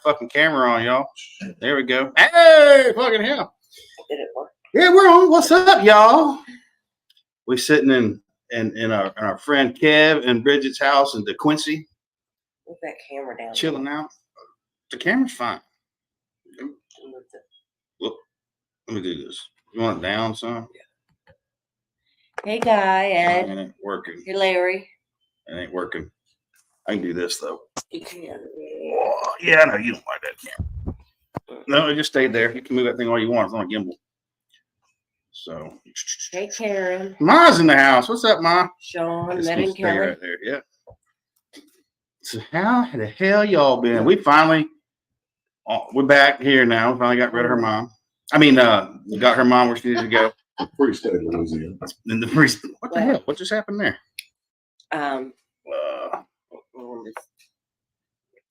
fucking camera on, y'all. There we go. Hey, fucking hell. Did it work? Yeah, we're on. What's up, y'all? We sitting in our friend Kev and Bridget's house in DeQuincy. Move that camera down. Chilling out. The camera's fine. Look, let me do this. You want it down, son? Yeah. Hey, Guy, Ed. It ain't working. Hey, Larry. It ain't working. I can do this though. You can. Oh, yeah, I know you don't like that camera. No, it just stayed there. You can move that thing all you want. It's on a gimbal. So. Hey, Karen. Ma's in the house. What's up, Ma? Sean, Ned, and Kelly. Right there. Yeah. So how the hell y'all been? We finally, we're back here now. We finally got rid of her mom. I mean, got her mom where she needed to go. Free state of Louisiana. In the free. What the hell? What just happened there?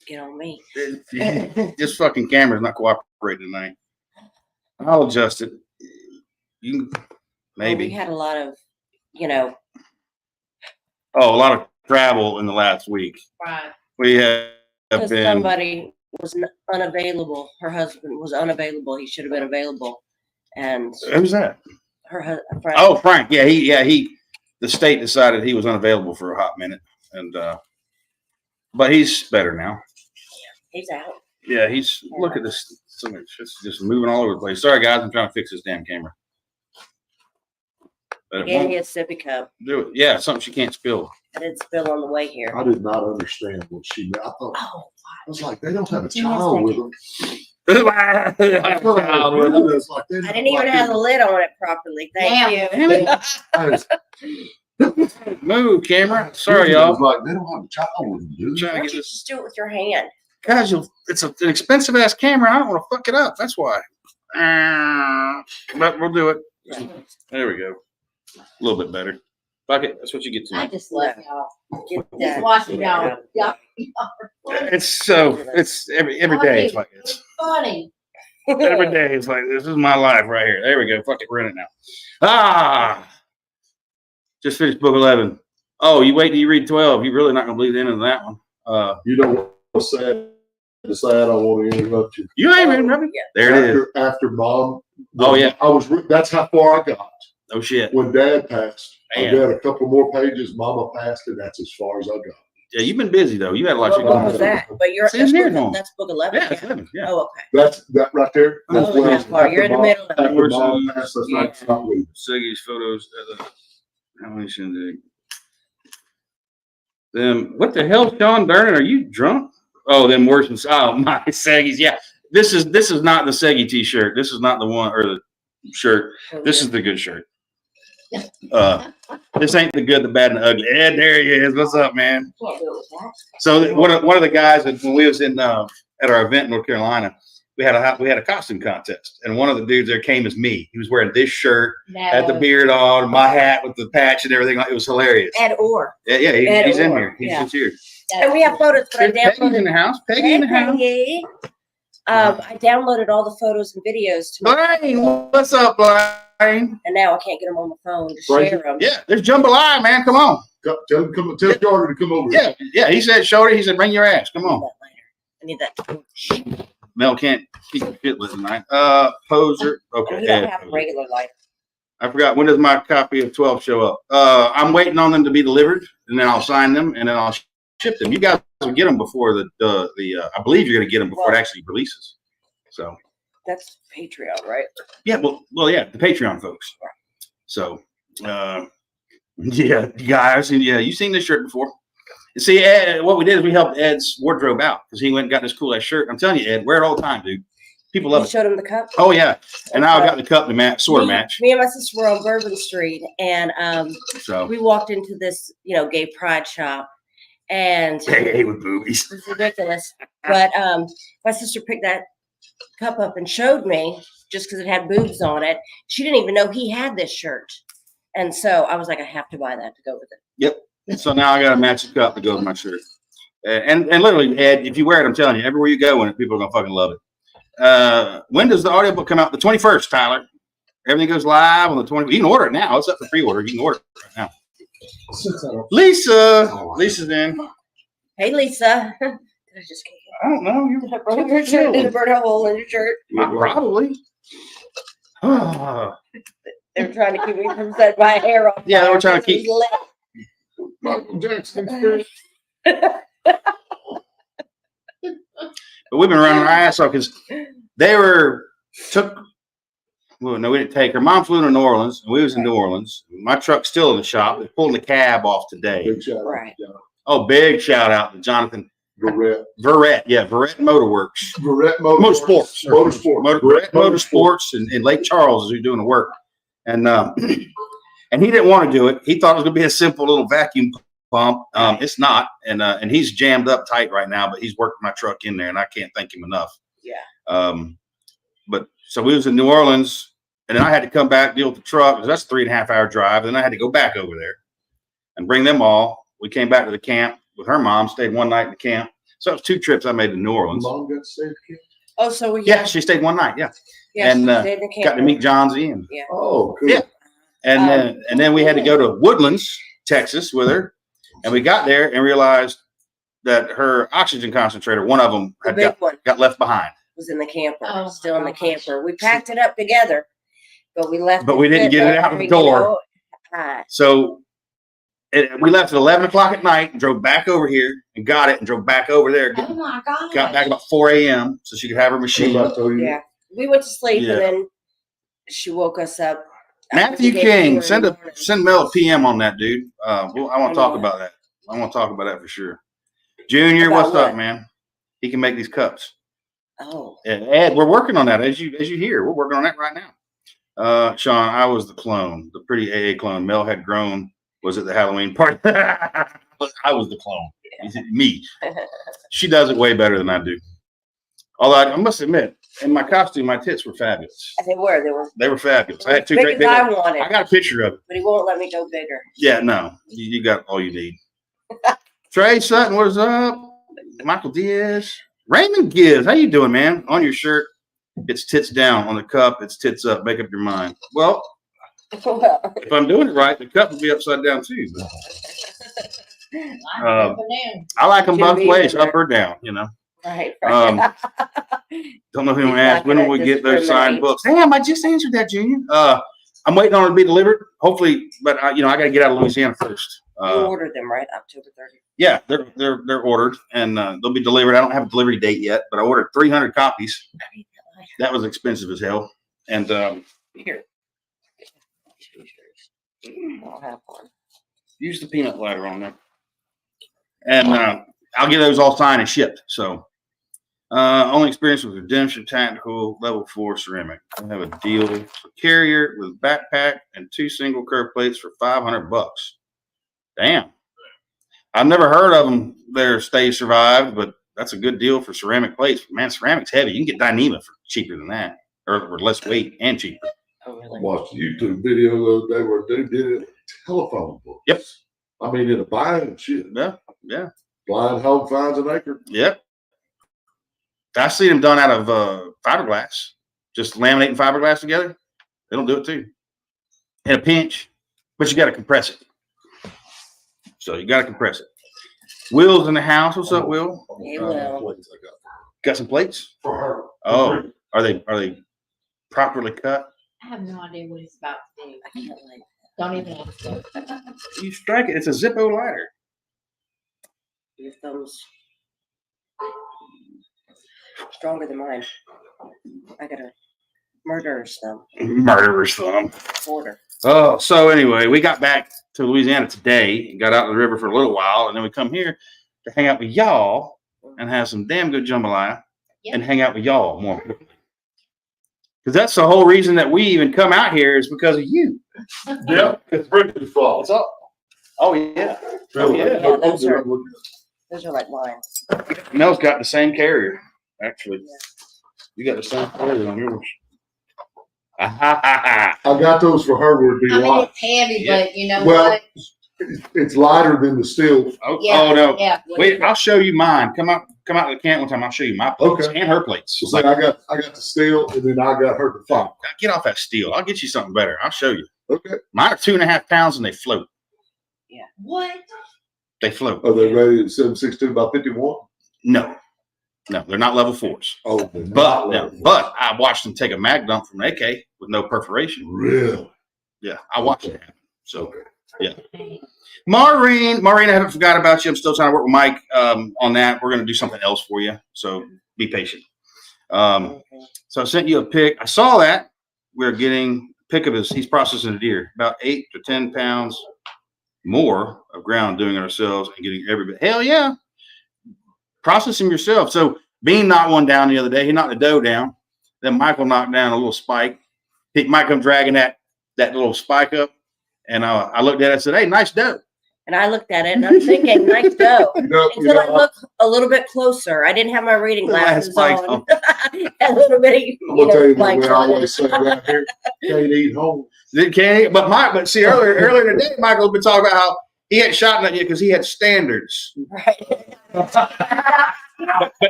Get on me. This fucking camera's not cooperating tonight. I'll adjust it. You maybe. Well, we had a lot of, you know. Oh, a lot of travel in the last week. Right. We have been. Somebody was unavailable. Her husband was unavailable. He should have been available. And who's that? Her husband. Frank. Oh, Frank. Yeah, he. The state decided he was unavailable for a hot minute, and but he's better now. Yeah, he's out. Yeah, he's. Yeah. Look at this. It's just moving all over the place. Sorry, guys. I'm trying to fix this damn camera. Gave me a sippy cup. Do it. Yeah, something she can't spill. I didn't spill on the way here. I did not understand what she meant. I thought. Oh, I was like, they don't have a child with them. I didn't even have the lid on it properly. Thank you. Move, camera. Sorry, y'all. Like, they don't have a child with them, dude. Why don't you just do it with your hand? Guys, it's an expensive ass camera. I don't want to fuck it up. That's why. But we'll do it. There we go. A little bit better. Fuck it. That's what you get tonight. I just love y'all. Just watching y'all. It's every day. It's like this. Funny. Every day it's like this is my life right here. There we go. Fuck it, we're in it now. Just finished book 11. Oh, you wait till you read 12. You're really not gonna believe the end of that one. You know what's sad? It's sad. I don't want to interrupt you. You ain't interrupted yet. There it is. After Mom. Oh yeah. That's how far I got. Oh shit. When Dad passed, Man. I got a couple more pages. Mama passed, and that's as far as I got. Yeah, you've been busy though. You had a lot. What was that? But you're that's book 11. Yeah, 11. Yeah. Oh, okay. That's that right there. That's you're in the middle of it. Mom passed, that's not Seggy's photos. How many should they? What the hell, Sean Durnan? Are you drunk? Oh, then worse than my Seggy's. Yeah, this is not the Seggy T-shirt. This is not the one or the shirt. This is the good shirt. This ain't the good, the bad, and the ugly. Ed, there he is. What's up, man? So one of the guys when we was in at our event in North Carolina, we had a costume contest, and one of the dudes there came as me. He was wearing this shirt, had the beard on, my hat with the patch and everything. It was hilarious. Ed Orr. Yeah, he's in here. He's here. And we have photos. But I downloaded Peggy in the house. Peggy in the house. I downloaded all the photos and videos to Blaine, what's up, Blaine? And now I can't get them on my phone to share them. Yeah, there's Jambalaya, man. Come on. Tell Shorty to come over. Yeah. He said, Shorty. He said, bring your ass. Come on. I need that. Mel can't keep the shitless tonight. Poser. Okay. We don't have a regular life. I forgot. When does my copy of 12 show up? I'm waiting on them to be delivered, and then I'll sign them, and then I'll ship them. You guys will get them before the I believe you're going to get them before it actually releases. So. That's Patreon, right? Yeah, well, yeah, the Patreon folks. So, yeah, guys, you've seen this shirt before. You see, Ed, what we did is we helped Ed's wardrobe out because he went and got this cool ass shirt. I'm telling you, Ed, wear it all the time, dude. People love it. You showed him the cup? Oh yeah, and now I got the cup to match, sort of match. Me and my sister were on Bourbon Street, and we walked into this, gay pride shop, and hey, with boobies. It's ridiculous. But my sister picked that cup up and showed me just because it had boobs on it. She didn't even know he had this shirt, and so I was like, I have to buy that to go with it. Yep. So now I got a matching cup to go with my shirt, and literally, Ed, if you wear it, I'm telling you, everywhere you go, people are gonna fucking love it. When does the audiobook come out? The 21st, Tyler. Everything goes live on the 20th. You can order it now. It's up for pre-order. You can order it right now. Lisa's in. Hey, Lisa. I just I don't know. You Broke your shirt, did a burn a hole in your shirt. probably. They were trying to keep me from setting my hair on. Yeah, they were fire trying to because it keep- was lit. Michael Jackson experience. But we've been running our ass off because they well, no, we didn't take her. Mom flew to New Orleans, and we was in New Orleans. My truck's still in the shop. They're pulling the cab off today. Big shout out. Right. Oh, big shout out to Jonathan Verrett. Yeah, Verrett Motorworks. Verrett Motorsports. Verrett Motorsports. Motorsports in Lake Charles is doing the work. And and he didn't want to do it. He thought it was going to be a simple little vacuum pump. It's not. And he's jammed up tight right now, but he's working my truck in there, and I can't thank him enough. Yeah. But so we was in New Orleans, and then I had to come back, deal with the truck, because that's a 3.5 hour drive. Then I had to go back over there and bring them all. We came back to the camp with her mom, stayed one night in the camp. So it was 2 trips I made to New Orleans. Mom got to stay at the camp? Oh, so Yeah, she stayed one night. Yeah, yeah, and, she stayed in the camp. got to meet Johnsy, and Oh, cool. Yeah. and then we had to go to Woodlands, Texas, with her, and we got there and realized that her oxygen concentrator, one of them, The had big one got left behind. was in the camper, Oh, still in the gosh. camper. We packed it up together, but we left. But we didn't get it out the you door. know, So we left at 11 o'clock at night and drove back over here and got it and drove back over there. Oh my God. Got back about 4 a.m. so she could have her machine. What about you? yeah, we went to sleep Yeah. and then she woke us up. Matthew We gave her King, in the morning. send Mel a PM on that, dude. I want to talk about that. I want to talk about that for sure. Junior, About what's what? up, man? He can make these cups. Oh, Ed, we're working on that as you hear. We're working on that right now. Sean, I was the clone, the pretty AA clone. Mel had grown. Was at the Halloween party. I was the clone. Me. She does it way better than I do. Although I must admit, in my costume, my tits were fabulous. they were They were fabulous. I had two big great as big. I wanted, I got a picture of it. but he won't let me go bigger. Yeah, no, you got all you need. Trey Sutton, what's up? Michael Diaz, Raymond Gibbs, how you doing, man? On your shirt, it's tits down. On the cup, it's tits up. Make up your mind. Well, Well, if I'm doing it right, the cup will be upside down too. I like them Should both be ways, in there. up or down. You know. right. Don't know who He's to ask. not When will gonna we get those signed discriminate. books? Damn, I just answered that, Junior. I'm waiting on it to be delivered. Hopefully, but I got to get out of Louisiana first. You ordered them, right? October 30th. Yeah, they're ordered and they'll be delivered. I don't have a delivery date yet, but I ordered 300 copies. That was expensive as hell. And Here. I'll have one. use the peanut glider on there. And I'll get those all signed and shipped. So only experience with Redemption Tactical Level 4 ceramic. I have a deal for carrier with backpack and 2 single curve plates for $500. Damn. I've never heard of them there, Stay Survived, but that's a good deal for ceramic plates. Man, ceramic's heavy. You can get Dyneema for cheaper than that, or less weight and cheaper. Oh, I really? watched a YouTube video the other day where they did it in telephone books. Yep. I mean, in a bind shit. Yeah. Blind hog finds an acre. Yep. I've seen them done out of fiberglass, just laminating fiberglass together. They don't do it too. In a pinch, but you got to compress it. So you got to compress it. Will's in the house. What's up, Will? Hey, Will. Plates I got Got some plates? for her. Oh, are they properly cut? I have no idea what he's about to do. I can't like Don't even ask him. You strike it. It's a Zippo lighter. your thumbs stronger than mine. I got a murderer's thumb. Murderer's thumb. Border. Oh, so anyway, we got back to Louisiana today and got out on the river for a little while, and then we come here to hang out with y'all and have some damn good jambalaya and hang out with y'all more. Because that's the whole reason that we even come out here is because of you. Yeah, it's Britain's fault. That's all. Oh yeah. Really? yeah. Yeah, those are like mine. Mel's got the same carrier, actually. You got the same carrier on yours. I got those for her where it'd be I mean, light. it's heavy, Yeah. but you know Well, what? it's lighter than the steel. Oh, Yeah, oh no. Yeah. Wait, I'll show you mine. Come out to the camp one time. I'll show you my plates Okay. and her plates. So I got the steel, and then I got her the fiber. Get off that steel. I'll get you something better. I'll show you. Okay. Mine are 2.5 pounds and they float. What? They float. Are they rated 7.62 by 51? No. No, they're not level 4s. Oh, But I watched them take a mag dump from an AK with no perforation. Really? Yeah, I watched it happen. So, Okay. yeah. Maureen, I haven't forgot about you. I'm still trying to work with Mike on that. We're going to do something else for you. So be patient. So I sent you a pic. I saw that. We're getting a pic of he's processing a deer, about 8 to 10 pounds more of ground doing it ourselves and getting every bit. Hell yeah. Process him yourself. So Bean knocked one down the other day. He knocked the doe down. Then Michael knocked down a little spike. He might come dragging that little spike up. And I looked at it and said, hey, nice doe. And I looked at it and I'm thinking, nice doe. Until I look a little bit closer. I didn't have my reading glasses on. A little bit, I'm gonna tell you what we always say right here. Can't eat home. But see, earlier today, Michael had been talking about how he hadn't shot nothing yet because he had standards. Right. But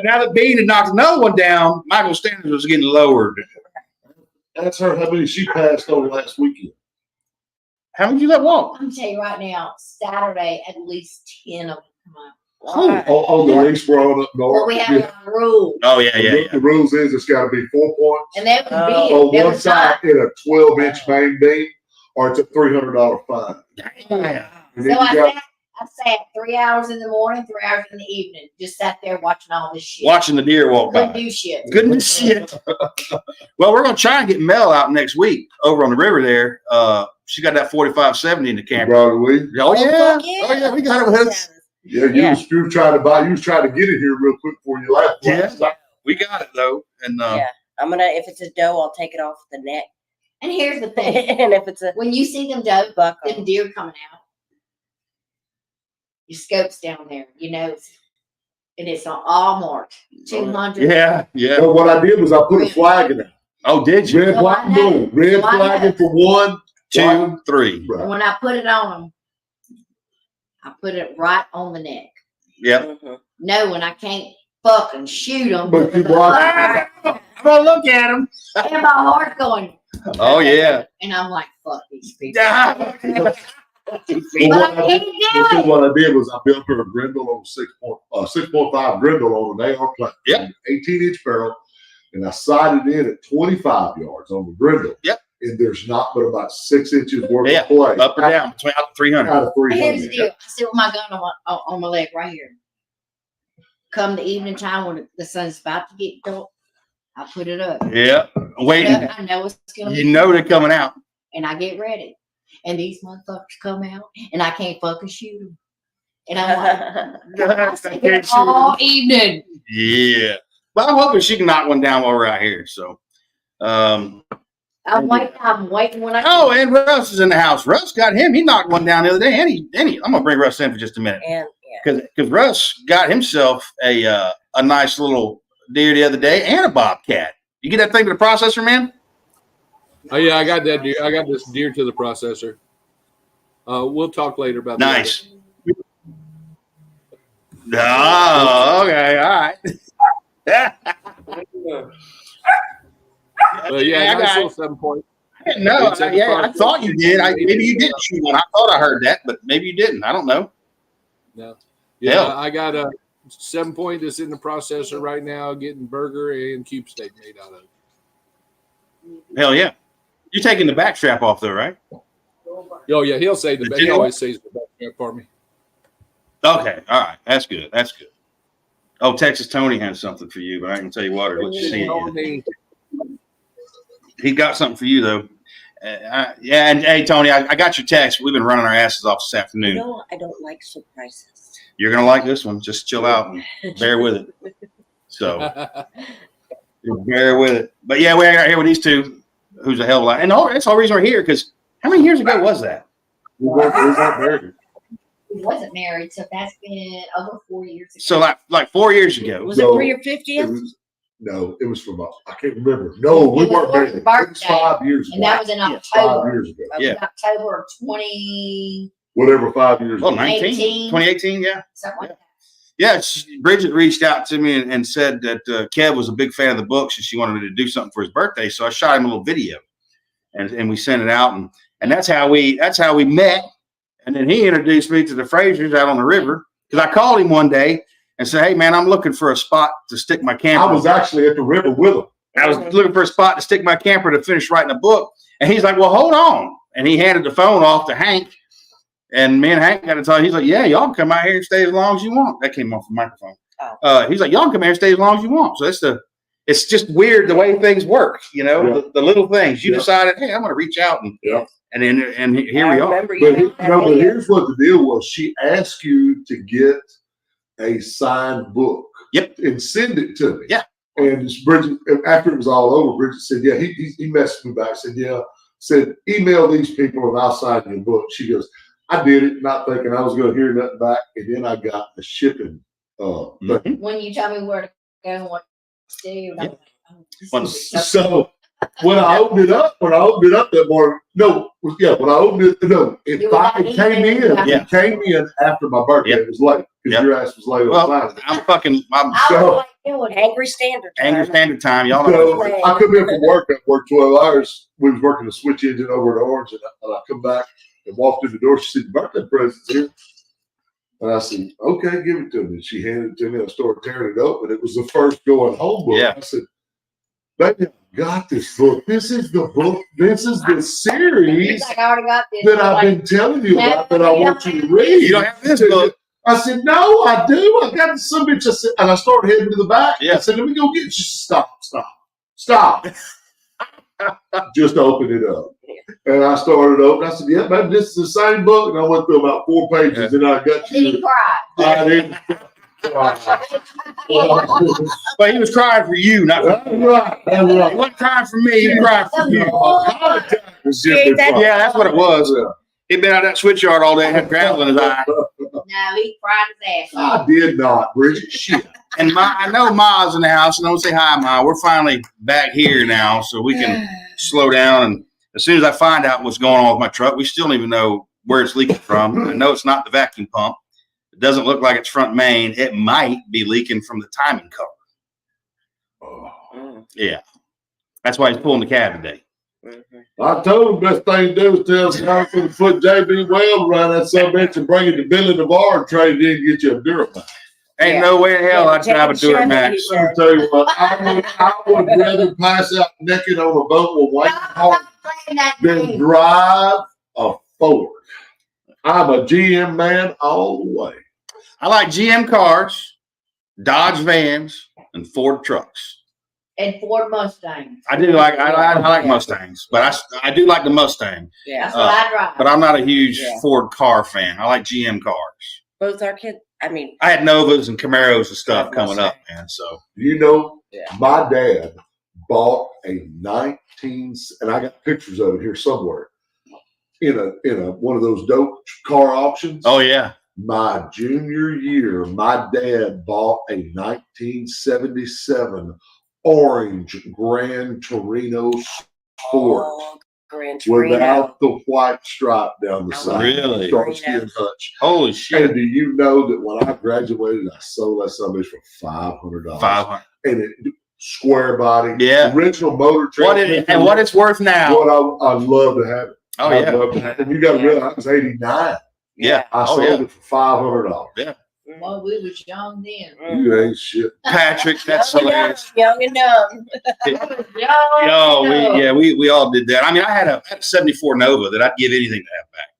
now that Bean had knocked another one down, Michael's standards was getting lowered. That's her. How many she passed over last weekend? How many did you let walk? I'm gonna tell you right now, Saturday, at least 10 of them come out. On the race road up north. Well, we have a rule. Oh, yeah. The rules is it's got to be 4 points. And that would be On it. one side in a 12-inch main beam, or it's a $300 fine. Yeah. And So then you got I sat 3 hours in the morning, 3 hours in the evening. Just sat there watching all this shit. Watching the deer walk Couldn't by. do shit. Goodness shit. Well, we're going to try and get Mel out next week over on the river there. She got that 4570 in the camper. brought it with. Oh, yeah. fuck yeah. Oh, yeah. We got it with us. Yeah, you was trying to buy. You was trying to get it here real quick before you left. Yeah. We got it, though. And Yeah. I'm going to, if it's a doe, I'll take it off the neck. And here's the thing. And if it's a When you see them doe, buck, them deer coming out, your scope's down there, and it's on all marked. 200. yeah. So what I did was I put a flag in it. Oh, did you? Red, So white, I and know. blue. Red So I flagging know. for 1, 2, 3. Right. And when I put it on them, I put it right on the neck. Yep. Knowing I can't fucking shoot them. But you watch. I'm going to look at him. And my heart going. Oh, yeah. And I'm like, fuck these people. But But I can't do it. what I did was I built her a Grendel on 6.5 Grendel on an AR platform, Yep. 18-inch barrel, and I sighted in at 25 yards on the Grendel. Yep. And there's not but about 6 inches worth Yeah, of play. Up or down, between out to 300. Out of Here's the 300. deal. I sit with my gun on my leg right here. Come the evening time when the sun's about to get dark, I put it up. Yeah. Waiting. I know it's gonna You know they're coming out. and I get ready. And these motherfuckers come out and I can't fucking shoot them. And I'm like, I sit here all evening. Yeah. Well, I'm hoping she can knock one down while we're out here. So, I'm waiting when I oh, and Russ is in the house. Russ got him. He knocked one down the other day. And I'm gonna bring Russ in for just a minute and yeah. because Russ got himself a nice little deer the other day and a bobcat. You get that thing to the processor, man? Oh yeah, I got that deer. I got this deer to the processor. We'll talk later about that. Nice. Oh, okay, all right. Yeah, I nice got little it. 7 point. No, It's in the yeah, I process. thought you did. Maybe you did shoot one. I thought I heard that, but maybe you didn't. I don't know. No. Yeah, Hell. I got a 7 point that's in the processor right now, getting burger and cube steak made out of it. Hell yeah. You're taking the back strap off though, right? Oh yeah, he'll say Did the. you He know always says the best for me. Okay, all right. That's good. That's good. Oh, Texas Tony has something for you, but I can tell you what, or let you see it. He got something for you though. Yeah, and hey Tony, I got your text. We've been running our asses off this afternoon. No, I don't like surprises. You're gonna like this one. Just chill out and bear with it. So bear with it. But yeah, we're out here with these two. Who's a hell of a lot. And that's the whole reason we're here, because how many years ago was that? We weren't married. He wasn't married, so that's been over 4 years ago. So like 4 years ago. Was it No, for your It 50th? was, no, it was from I can't remember. No, we It was weren't for married. his It was birthday. 5 years And ago. that was in Yeah, 5 October. years ago. Of Yeah. October of 20 Whatever 5 years Well, ago. 2018, yeah. something like that. Yeah, Bridget reached out to me and said that Kev was a big fan of the books and she wanted me to do something for his birthday. So I shot him a little video and we sent it out. And that's how we met. And then he introduced me to the Frasers out on the river, because I called him one day and said, "Hey, man, I'm looking for a spot to stick my camper." I was actually at the river with him. I was looking for a spot to stick my camper to finish writing a book. And he's like, "Well, hold on." And he handed the phone off to Hank. And me and Hank got to talk. He's like, "Yeah, y'all can come out here and stay as long as you want." That came off the microphone. He's like, "Y'all can come here and stay as long as you want." So it's just weird the way things work, you know, Yeah. the little things. You Yeah. decided, "Hey, I'm going to reach out and here we are." But here's what the deal was. She asked you to get a signed book. Yep. And send it to me. Yeah. And Bridget, after it was all over, Bridget said, "Yeah," he messaged me back, said, "Yeah," said, "Email these people and I'll sign your book." She goes, "I did it, not thinking I was going to hear nothing back." And then I got the shipping. Mhm. When you tell me where to go and what to do, I'm Yeah. like, oh, this is So when I opened it up that morning, when I opened it, it You finally were came in. Yeah. It came in after my birthday. Yep. It was late because Yep. your ass was late on Well, Friday. I'm I So- was like doing it. Angry Standard Time. Angry Standard Time. Y'all know. So I come in from work. I worked 12 hours. We was working the switch engine over at Orange, and I come back and walked through the door. She said, "Birthday present's here." And I said, "Okay, give it to me." She handed it to me. I started tearing it open. It was the first going home book. Yeah. I said, "Baby, I got this book. This is the book. This is the series It's like I already got this. that I'm I've like, been telling you about that I want you to read." You don't have this book. I said, "No, I do. I got this some bitch." I said, and I started heading to the back. Yeah. I said, "Let me go get it." She said, Stop. Just open it up. And I started open. I said, "Yeah, baby, this is the same book." And I went through about 4 pages, and I got and then he to cried. I didn't. But he was crying for you, not for That's right. That's He right. wasn't crying for me. He was crying for you. Contact was simply Yeah, fine. Yeah, that's what it was. He'd been out that switch yard all day and had gravel in his eye. No, he cried his ass off. I did not, Bridget. Shit. And I know Ma's in the house, and I want to say hi, Ma. We're finally back here now, so we can slow down. And as soon as I find out what's going on with my truck, we still don't even know where it's leaking from. I know it's not the vacuum pump. It doesn't look like it's front main. It might be leaking from the timing cover. Oh. Yeah. That's why he's pulling the cab today. I told him best thing to do is tell Jonathan to put JB Wells around that son of a bitch and bring it to Billy Navarre and trade it in and get you a Duramax. Ain't Yeah. no way in hell I'd drive a Chevy, Duramax. he Let me tell you what, I would rather pass out naked on a boat with white heart Stop playing that than game. drive a Ford. I'm a GM man all the way. I like GM cars, Dodge vans, and Ford trucks. And Ford Mustang. I do like I like Mustangs, but I do like the Mustang. Yeah. That's what I drive. But I'm not a huge Yeah. Ford car fan. I like GM cars. Both our kids, I mean, I had Novas and Camaros and stuff Yeah, coming up, Mustang. man. So You know, Yeah. my dad bought a 19, and I got pictures of it here somewhere, in a one of those dope car auctions. oh yeah. My junior year, my dad bought a 1977 orange Gran Torino Sport oh, Gran Torino. without the white stripe down the Oh, side. really? Dark skin touch. Holy And shit. do you know that when I graduated, I sold that somebody for $500. 500. And it square body, Yeah. original motor transmission. What it's worth now. What I'd love to have it. Oh I'd yeah. love to have it. And you got to Yeah. realize I was 89. Yeah. I Oh sold yeah. it for $500. Well, we was young then. You ain't shit. Patrick, that's Young and hilarious. dumb, young and dumb. Yo, we all did that. I mean, I had a 74 Nova that I'd give anything to have back.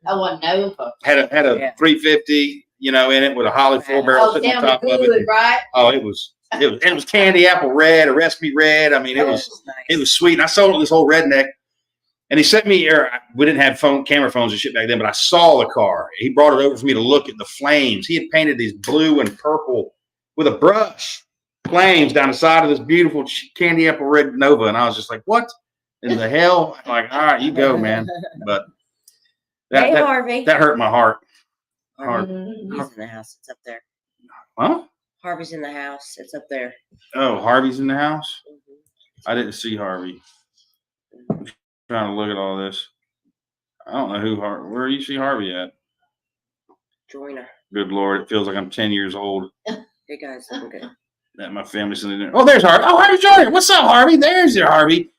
I wasn't Nova. Had a Yeah. 350, in it with a Holly 4-barrel Oh, sitting on sounded top of it. good, right? Oh, it was candy apple red, arrest me red. I mean, it was nice. sweet. And I sold it to this old redneck. And he sent me, we didn't have camera phones and shit back then, but I saw the car. He brought it over for me to look at the flames. He had painted these blue and purple with a brush flames down the side of this beautiful candy apple red Nova. And I was just like, what in the hell? I'm like, all right, you go, man. But Hey, that Harvey. that hurt my heart. Harvey. Mhm. He's in the house. It's up there. Huh? Harvey's in the house. It's up there. Oh, Harvey's in the house? I didn't see Harvey. Trying to look at all this. I don't know where you see Harvey at. Joiner. Good Lord, it feels like I'm 10 years old. Hey guys, looking good. That my family's sitting there. Oh, there's Harvey. Oh, Harvey Joyner. What's up, Harvey? There's your Harvey.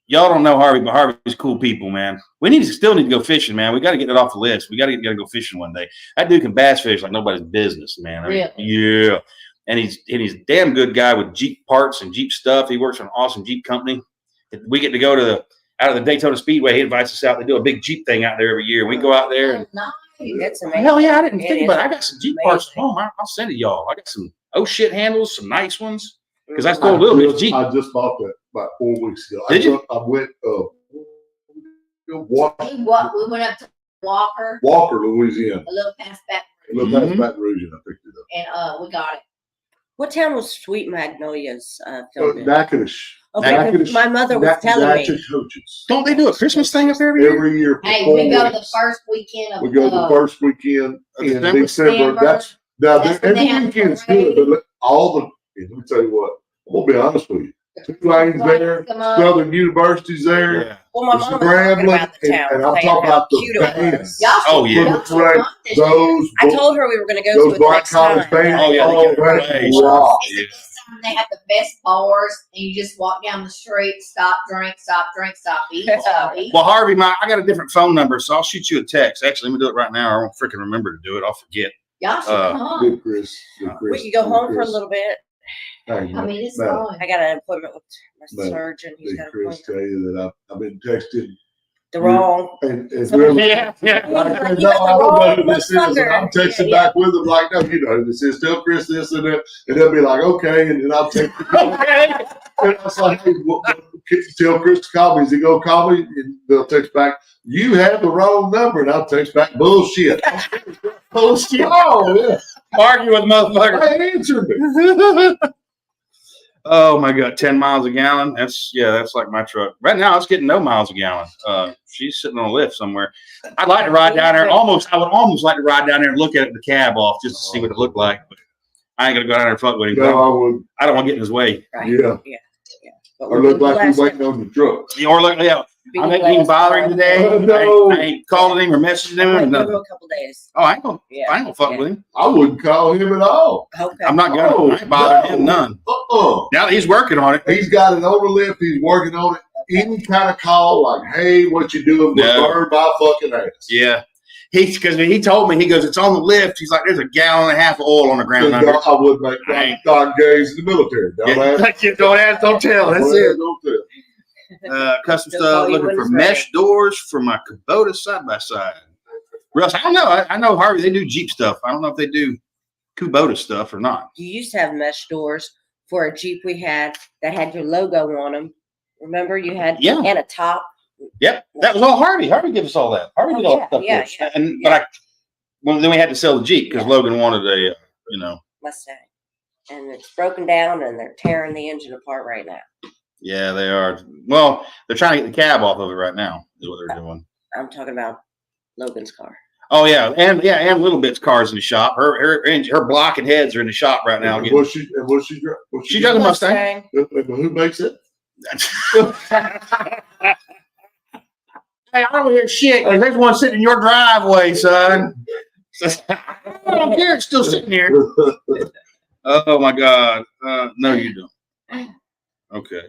y'all don't know Harvey, but Harvey's cool people, man. We still need to go fishing, man. We got to get it off the list. We got to go fishing one day. That dude can bass fish like nobody's business, man. I mean, yeah. And he's a damn good guy with Jeep parts and Jeep stuff. He works for an awesome Jeep company. We get to go out of the Daytona Speedway. He invites us out. They do a big Jeep thing out there every year. We go out there. And, It's amazing. hell yeah, I didn't think about it. I got some Jeep parts at home. I'll send it y'all. I got some shit handles, some nice ones. Because I stole a little bit of Jeep. I just bought that about 4 weeks ago. Did you? I went We went up to Walker, Louisiana. a little past Baton A little past Baton Rouge, and I picked it up. and we got it. What town was Sweet Magnolias filmed in? Natchitoches. Okay, Natchitoches. my mother was telling me. Natchitoches. Don't they do a Christmas thing up there every year? Every year. For Hey, 4 we go the weeks. first weekend of We go the first weekend Of in December? December. That's now That's when they every have weekend's parade. good, but let me tell you what. I'm gonna be honest with you. Tulane's there, Come on. Southern University's there. Yeah. Well, my There's mom was talking about the town. and I'm saying talking how about the cute it was. bands. Y'all should- Oh, yeah. y'all should Right. come this year. Those, I told her we were going to go to those it black next college time. bands. Oh, yeah, they Oh, got that's plays. wow. It's the best time. They have the best bars, and you just walk down the street, stop, drink, stop, drink, stop, eat, stop, eat. Well, Harvey, I got a different phone number, so I'll shoot you a text. Actually, let me do it right now. I won't freaking remember to do it. I'll forget. Y'all should come. Good Chris. Good Chris. We could go Good home for a Chris. little bit. Hey, I man, mean, it's man, fun. I got an appointment with my Man, surgeon. He's Did got an Chris appointment. tell you that I've been texting The wrong. and So- whoever. Yeah, yeah. No, I You don't got the know wrong who this is. And I'm motherfucker. texting Yeah, back with them like, no, you know, this is still Chris, this and that. And they'll be like, okay. And then I'll text Okay. and I was like, hey, tell Chris to call me. Is he going to call me? And they'll text back, you have the wrong number. And I'll text back, bullshit. Bullshit. Oh, yeah. Argue with motherfucker. I answered me. Oh my God, 10 miles a gallon. That's like my truck. Right now it's getting no miles a gallon. She's sitting on a lift somewhere. I'd like to ride down there. I would almost like to ride down there and look at the cab off just to see what it looked like. But I ain't gonna go down there and fuck with him. No, I would. I don't want to get in his way. Right. Yeah. But Or we'll look be like blessed. you're waiting on the truck. Or look, yeah, Be I ain't even blessed. bothering today. Oh, no. I ain't calling him or messaging him I'm or gonna give nothing. him a couple days. Oh, I ain't gonna Yeah. fuck Yeah. with him. I wouldn't call him at all. Okay. I'm not gonna. Oh, I ain't bothering no. him none. Uh-uh. Now that he's working on it. He's got it on the lift. He's working on it. Any kind of call like, hey, what you doing? Will No. burn my fucking ass. Yeah. Because he told me, he goes, it's on the lift. He's like, there's a gallon and a half of oil on the ground under it. I would make Right. Don Gaze in the military. Don't ask, don't tell. That's it. Don't tell. Custom They'll stuff, call you looking when for it's mesh doors for my Kubota side by side. Russ, I don't know. I know Harvey, they do Jeep stuff. I don't know if they do Kubota stuff or not. You used to have mesh doors for a Jeep we had that had your logo on them. Remember, you had Yeah. and a top. Yep. That was all Harvey. Harvey gave us all that. Harvey did all that stuff yeah, for us. But then we had to sell the Jeep because Yeah. Logan wanted a, Mustang, and it's broken down, and they're tearing the engine apart right now. yeah, they are. Well, they're trying to get the cab off of it right now, is what they're doing. I'm talking about Logan's car. Oh yeah, and Little Bit's car's in the shop. Her block and heads are in the shop right now. And what's she She does a Mustang. Who makes it? Hey, I don't hear shit. There's one sitting in your driveway, son. I don't care. It's still sitting here. Oh my God. No, you don't. Okay.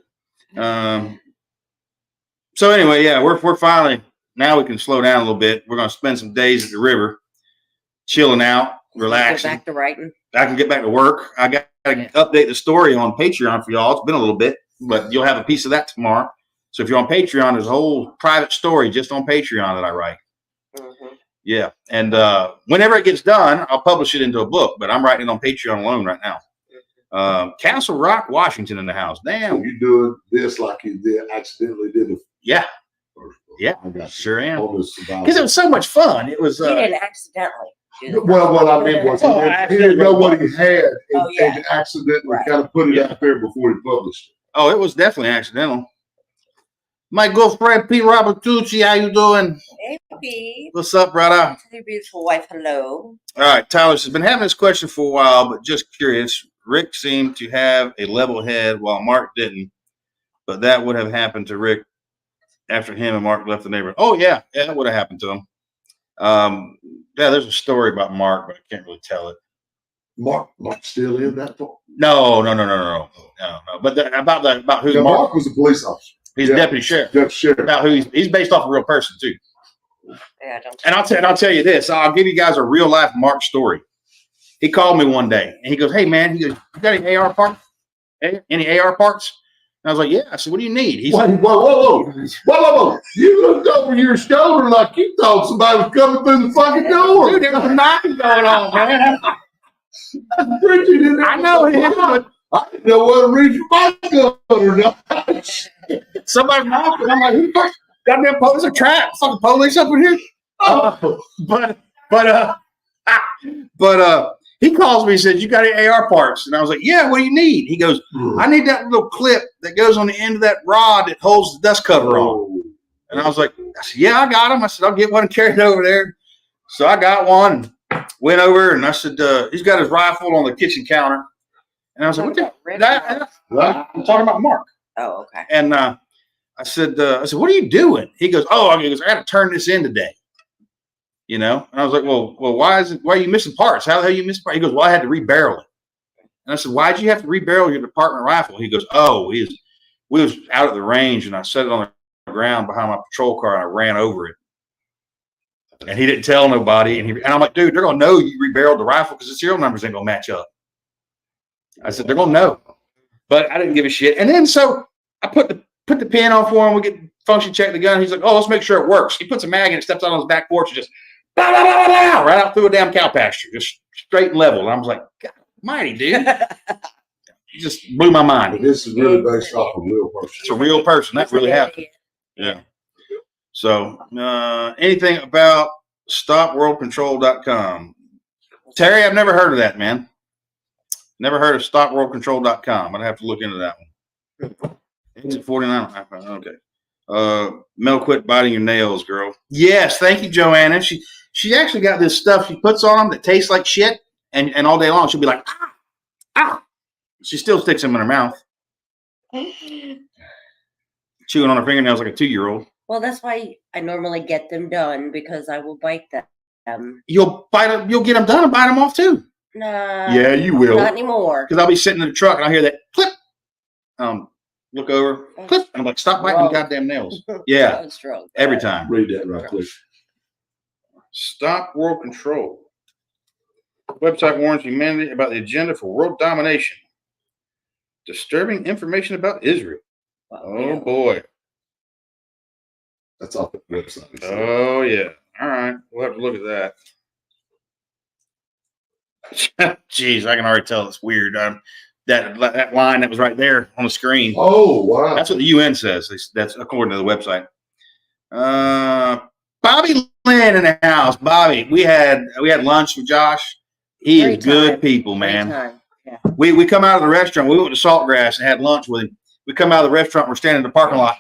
So anyway, yeah, we're finally now we can slow down a little bit. We're gonna spend some days at the river, chilling out, Go relaxing. back to writing. I can get back to work. I got to update the story on Patreon for y'all. It's been a little bit, but you'll have a piece of that tomorrow. So if you're on Patreon, there's a whole private story just on Patreon that I write. Mhm. Yeah. And whenever it gets done, I'll publish it into a book, but I'm writing it on Patreon alone right now. Castle Rock, Washington in the house. So Damn. you doing this like you accidentally did the Yeah. first one. Yeah. I got you. Sure am. On this survival. Because it was so much fun. It was. He didn't accidentally. do that. Well, what I mean was Oh, he didn't know what he had and, Oh, yeah. and accidentally Right. kind of put it Yeah. out there before he published it. Oh, it was definitely accidental. My good friend Pete Robertucci, how you doing? Hey, Pete. What's up, brother? Tell your beautiful wife hello. All right, Tyler has been having this question for a while, but just curious. Rick seemed to have a level head while Mark didn't, but that would have happened to Rick after him and Mark left the neighborhood. Oh yeah, that would have happened to him. Yeah, there's a story about Mark, but I can't really tell it. Mark still in that part? No. But about who Yeah, Mark? Mark was a police officer. He's Yeah. a deputy sheriff. Deputy sheriff. About who he's based off a real person too. Yeah, don't. And I'll tell you this. I'll give you guys a real life Mark story. He called me one day and he goes, "Hey man," he goes, "You got any AR parts? Any AR parts?" And I was like, "Yeah." I said, "What do you need?" He's Whoa, like, whoa. You looked over your shoulder like you thought somebody was coming through the fucking door. "Dude, there's some knocking going on, man." I know him, but I didn't know whether to reach my gun or not. somebody's knocking. I'm like, "Who the fuck? Goddamn police! A trap! Fucking police up in here!" But he calls me and says, "You got any AR parts?" And I was like, "Yeah, what do you need?" He goes, "I need that little clip that goes on the end of that rod that holds the dust cover on." And I said, "Yeah, I got him." I said, "I'll get one and carry it over there." So I got one, went over, and I said, "He's got his rifle on the kitchen counter." And I was like, "What the?" I'm talking about Mark. Oh, okay. And I said, "What are you doing?" He goes, "Oh," he goes, "I got to turn this in today." You know, and I was like, well, why are you missing parts? How the hell you missing parts? He goes, "Well, I had to rebarrel it." And I said, "Why'd you have to rebarrel your department rifle?" He goes, "Oh, we was out at the range and I set it on the ground behind my patrol car and I ran over it." And he didn't tell nobody. And I'm like, "Dude, they're gonna know you rebarreled the rifle because the serial numbers ain't gonna match up." I said, "They're gonna know," but I didn't give a shit. And then so I put the pin on for him. We get function check the gun. He's like, "Oh, let's make sure it works." He puts a mag in it, steps out on his back porch and just blah, blah, blah, blah, right out through a damn cow pasture, just straight and level. And I was like, "God almighty, dude." He just blew my mind. This is really based off a real person. It's a real person. That really happened. Yeah. So anything about stopworldcontrol.com. Terry, I've never heard of that, man. Never heard of stopworldcontrol.com. I'd have to look into that one. Exit 49. Okay. Mel, quit biting your nails, girl. Yes, thank you, Joanna. She actually got this stuff she puts on them that tastes like shit, and all day long she'll be like, ah. She still sticks them in her mouth, chewing on her fingernails like a 2-year-old. Well, that's why I normally get them done because I will bite them. You'll bite them. You'll get them done and bite them off too. Nah. Yeah, you will. Not anymore. Because I'll be sitting in the truck and I hear that clip. Look over, clip, and I'm like, "Stop biting goddamn nails." Yeah, every time. Read that right quick. Stop World Control. Website warns humanity about the agenda for world domination. Disturbing information about Israel. Oh boy. That's off the website. Oh yeah. All right. We'll have to look at that. Jeez, I can already tell it's weird. That line that was right there on the screen. Oh wow. That's what the UN says. That's according to the website. Bobby Lynn in the house. Bobby, we had lunch with Josh. He Great is good time. people, Great man. time. Yeah. We come out of the restaurant. We went to Saltgrass and had lunch with him. We come out of the restaurant. We're standing in the parking lot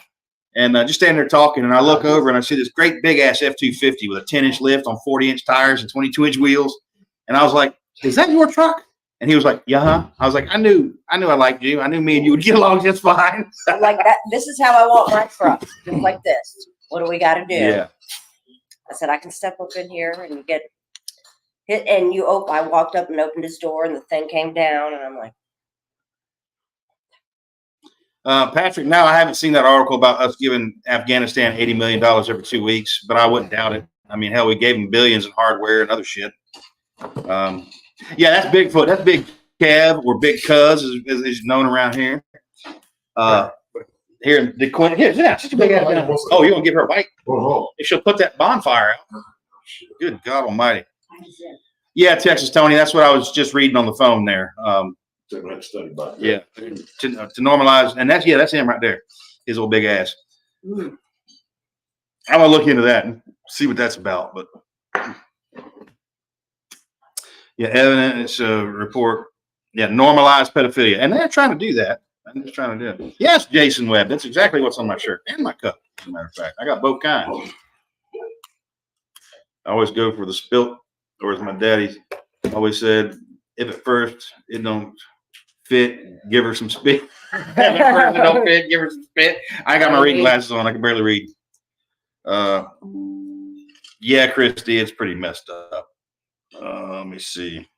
and just standing there talking. And I look over and I see this great big ass F-250 with a 10-inch lift on 40-inch tires and 22-inch wheels. And I was like, "Is that your truck?" And he was like, "Yeah, huh?" I was like, I knew I liked you. I knew me and you would get along just fine. Like that. This is how I want my truck. Just like this. What do we got to do? Yeah. I said, I can step up in here and you get hit. And I walked up and opened his door and the thing came down. And I'm like, Patrick, now I haven't seen that article about us giving Afghanistan $80 million every 2 weeks, but I wouldn't doubt it. I mean, hell, we gave them billions in hardware and other shit. Yeah, that's Bigfoot. That's Big Kev or Big Cuz, as he's known around here. Here, the Quinn. Here, yeah, she's a big ass. Oh, you gonna give her a bite? If she'll put that bonfire out. Good God Almighty. Yeah, Texas Tony. That's what I was just reading on the phone there. Yeah, to normalize, and that's him right there. His old big ass. I'm gonna look into that and see what that's about. But yeah, evidence report. Yeah, normalize pedophilia, and they're trying to do that. I'm just trying to do it. Yes, Jason Webb. That's exactly what's on my shirt and my cup. As a matter of fact, I got both kinds. I always go for the spilt, or as my daddy always said, if at first it don't fit, give her some spit. If at first it don't fit, give her some spit. I got my reading glasses on. I can barely read. Yeah, Christy, it's pretty messed up. Let me see.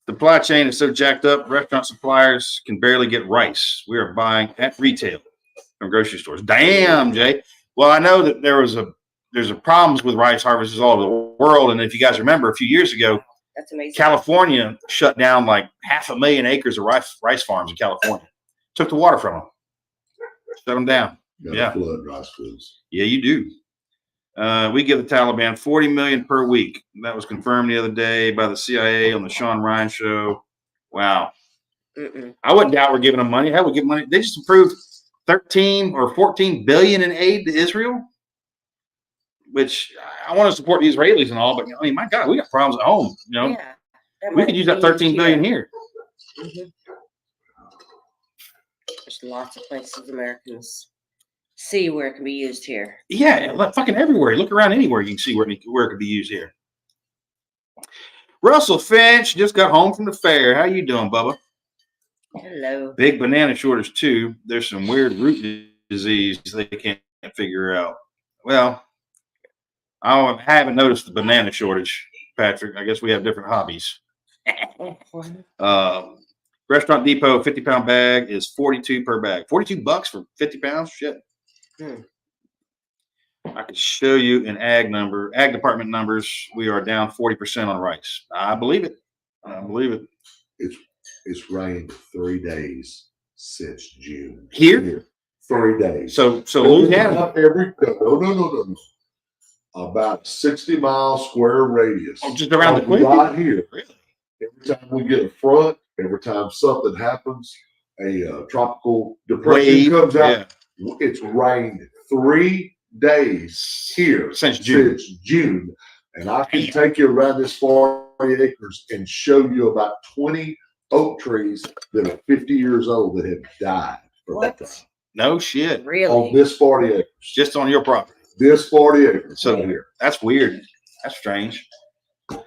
Supply chain is so jacked up, restaurant suppliers can barely get rice. We are buying at retail. from grocery stores. Damn, Jay. Well, I know that there's a problems with rice harvests all over the world. And if you guys remember a few years ago, That's amazing. California shut down like 500,000 acres of rice farms in California. Took the water from them. Shut them down. Yeah. Flood rice fields. Yeah, you do. We give the Taliban $40 million per week. That was confirmed the other day by the CIA on the Sean Ryan show. Wow. I wouldn't doubt we're giving them money. Hell, we give money. They just approved 13 or 14 billion in aid to Israel, which I want to support the Israelis and all, but I mean, my God, we got problems at home. You know, Yeah, we could use that 13 billion here. There's lots of places Americans see where it can be used here. Yeah, fucking everywhere. Look around anywhere, you can see where it could be used here. Russell Finch just got home from the fair. How you doing, Bubba? Hello. Big banana shortage too. There's some weird root disease they can't figure out. Well, I haven't noticed the banana shortage, Patrick. I guess we have different hobbies. Restaurant Depot 50-pound bag is $42 per bag. $42 for 50 pounds? Shit. I could show you an ag department numbers. We are down 40% on rice. I believe it. I believe it. It's rained 3 days since June. Here? 3 days. So Louisiana. No. About 60-mile square radius. Oh, just around the Queen? Right here. Really? Every time we get a front, every time something happens, a tropical depression comes out, it's rained 3 days here since June. And I can take you around this 40 acres and show you about 20 oak trees that are 50 years old that have died. What? No shit. Really? On this 40 acres. Just on your property. This 40 acres. So here. That's weird. That's strange.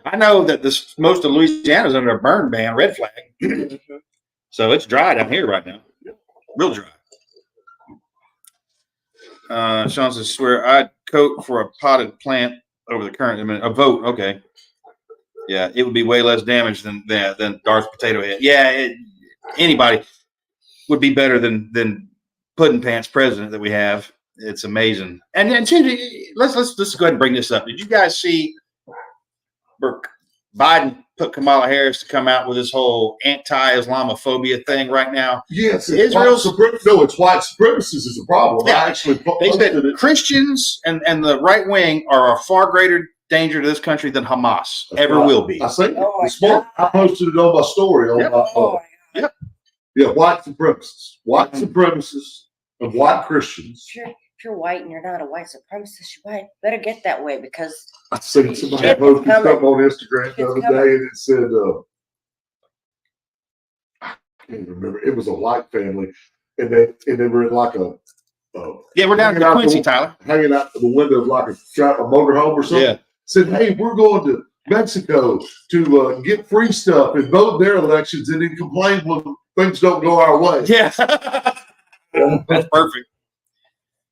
I know that most of Louisiana is under a burn ban, red flag. So it's dry down here right now. Real dry. Sean says, swear I'd coat for a potted plant over the current. A vote. Okay. Yeah, it would be way less damage than Darth Potato Head. Yeah, anybody would be better than Puddin' Pants president that we have. It's amazing. And then let's go ahead and bring this up. Did you guys see Biden put Kamala Harris to come out with this whole anti-Islamophobia thing right now? Yes, it's white supremacists is a problem. Yeah. I actually They said Christians and the right wing are a far greater danger to this country than Hamas ever will be. I say Oh this morning, I posted it on my story on my white supremacists and white Christians. If you're white and you're not a white supremacist, you better get that way because I seen somebody posted something on Instagram the other day, and it said, I can't remember. It was a white family, and they were in like a we're down in Quincy, Tyler, hanging out the window of like a motorhome or something. Yeah. Said, hey, we're going to Mexico to get free stuff and vote their elections, and then complain when things don't go our way. Yeah, that's perfect.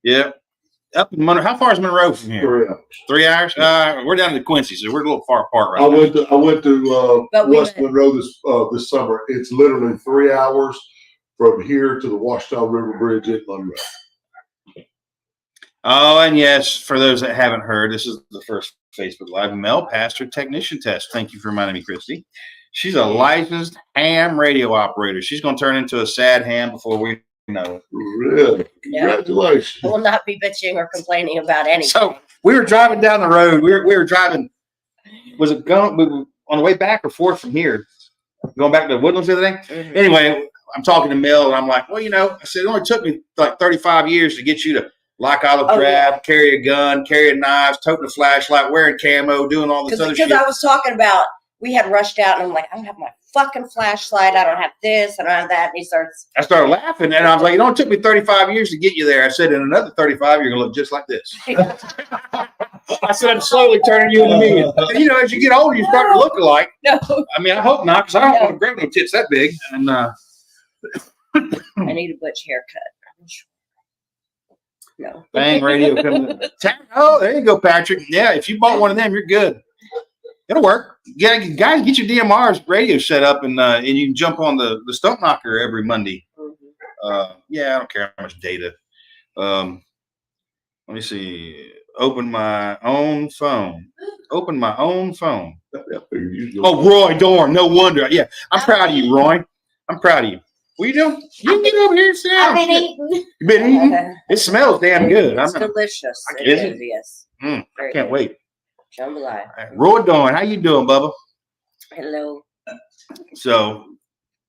Yeah, up in Monroe. How far is Monroe from here? 3 hours. 3 hours. We're down to Quincy, so we're a little far apart right now. I went to West Monroe this summer. It's literally 3 hours from here to the Washita River Bridge in Monroe. Oh, and yes, for those that haven't heard, this is the first Facebook Live. Mel passed her technician test. Thank you for reminding me, Christy. She's a licensed ham radio operator. She's going to turn into a sad ham before we know it. Really? Congratulations. I will not be bitching or complaining about anything. So we were driving down the road. We were driving. Was it going on the way back or forth from here? Going back to Woodlands the other day? Mm-hmm. Anyway, I'm talking to Mel, and I'm like, well, I said, it only took me like 35 years to get you to like olive drab, carry a gun, carry a knife, toting a flashlight, wearing camo, doing all this other shit. Because I was talking about, we had rushed out, and I'm like, I don't have my fucking flashlight. I don't have this. I don't have that. And I started laughing, and I was like, it took me 35 years to get you there. I said, in another 35, you're going to look just like this. I said, I'm slowly turning you into me. And, as you get older, you start to look alike. No. I mean, I hope not, because I don't want to grab no tits that big. And I need a butch haircut. No. Bang radio coming. Oh, there you go, Patrick. Yeah, if you bought one of them, you're good. It'll work. Yeah, guys, get your DMR's radio set up, and you can jump on the Stump Knocker every Monday. Yeah, I don't care how much data. Let me see. Open my own phone. Open my own phone. Oh, Roy Dorn. No wonder. Yeah, I'm proud of you, Roy. I'm proud of you. What are you doing? You can get over here and sit down. I've been eating. You been eating? It smells damn good. It's delicious. Is it? Yes. I Very can't good. wait. Jambalaya. Roy Dorn, how you doing, Bubba? Hello. So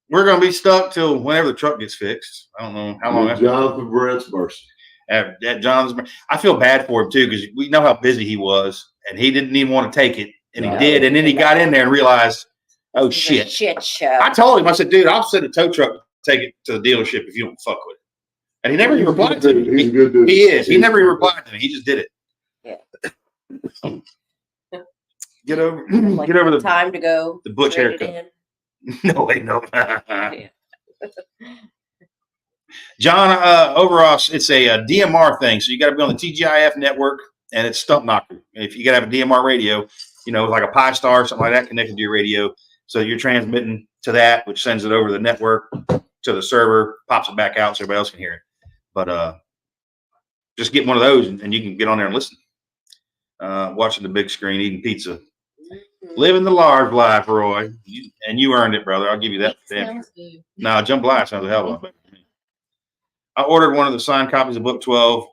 we're gonna be stuck till whenever the truck gets fixed. I don't know how long. With Jonathan Brett's mercy. At John's, I feel bad for him too because we know how busy he was, and he didn't even want to take it, and he did, and then he got in there and realized, oh It's a shit! shit show. I told him, I said, dude, I'll send a tow truck to take it to the dealership if you don't fuck with it. And he never even replied to me. He's a good dude. He is. He never even replied to me. He just did it. Yeah. Get over Like, get over the time to go. butch trade it haircut. in. No, wait, no. Yeah. John, overall, it's a DMR thing. So you got to be on the TGIF network, and it's Stump Knocker. If you got to have a DMR radio, you know, like a Pi Star or something like that connected to your radio. So you're transmitting to that, which sends it over the network to the server, pops it back out so everybody else can hear it. But just get one of those, and you can get on there and listen. Watching the big screen, eating pizza. Living the large life, Roy. And you earned it, brother. I'll give you that. Sounds good. No, jambalaya sounds a hell of a lot better to me. I ordered one of the signed copies of Book 12.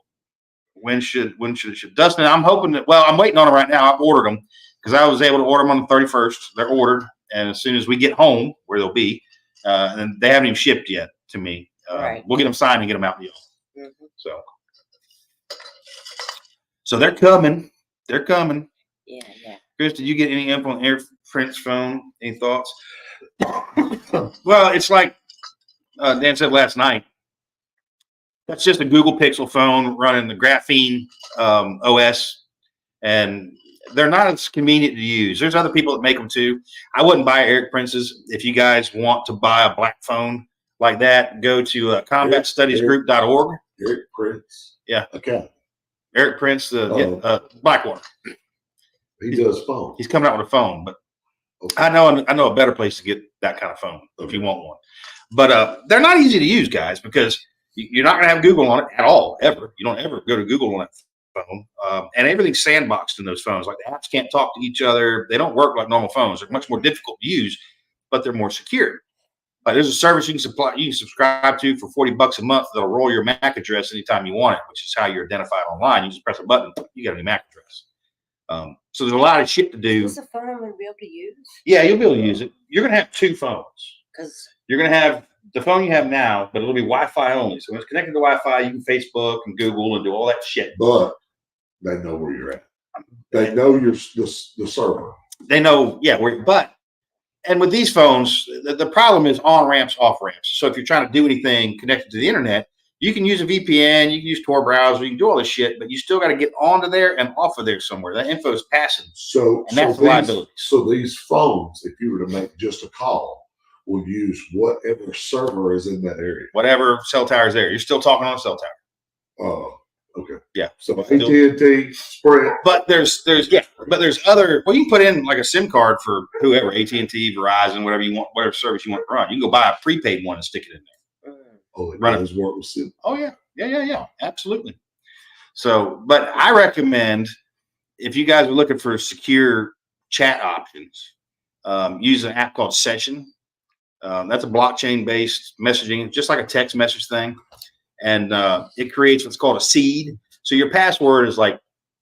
When should it ship? Dustin, I'm hoping that, well, I'm waiting on them right now. I've ordered them because I was able to order them on the 31st. They're ordered. And as soon as we get home, where they'll be, and they haven't even shipped yet to me. Right. We'll get them signed and get them out to y'all. Mhm. So they're coming. They're coming. Yeah, yeah. Chris, did you get any info on Air Prince phone? Any thoughts? Well, it's like Dan said last night. That's just a Google Pixel phone running the Graphene OS, and they're not as convenient to use. There's other people that make them too. I wouldn't buy Eric Prince's. If you guys want to buy a black phone like that, go to combatstudiesgroup.org. Eric Prince. Yeah. Okay. Eric Prince, Blackwater. He does phone. He's coming out with a phone, but Okay. I know a better place to get that kind of phone if you want one. But they're not easy to use, guys, because you're not going to have Google on it at all, ever. You don't ever go to Google on that phone. And everything's sandboxed in those phones. Like the apps can't talk to each other. They don't work like normal phones. They're much more difficult to use, but they're more secure. There's a service you can subscribe to for $40 a month that'll roll your MAC address anytime you want it, which is how you're identified online. You just press a button, you got a new MAC address. So there's a lot of shit to do. Is this a phone I'm going to be able to use? Yeah, you'll be able to use it. You're going to have two phones. Because You're going to have the phone you have now, but it'll be Wi-Fi only. So when it's connected to Wi-Fi, you can Facebook and Google and do all that shit. But they know where you're at. They know the server. They know, yeah. And with these phones, the problem is on ramps, off ramps. So if you're trying to do anything connected to the internet, you can use a VPN, you can use Tor browser, you can do all this shit, but you still got to get onto there and off of there somewhere. That info is passing. And that's the liability. So these phones, if you were to make just a call, will use whatever server is in that area. Whatever cell tower is there, you're still talking on a cell tower. Okay. Yeah. So AT&T, Sprint. But there's other. Well, you can put in like a SIM card for whoever, AT&T, Verizon, whatever you want, whatever service you want to run. You can go buy a prepaid one and stick it in there. Oh, it Run it. does work with SIM. Oh yeah, absolutely. So, but I recommend if you guys are looking for secure chat options, use an app called Session. That's a blockchain-based messaging, just like a text message thing, and it creates what's called a seed. So your password is like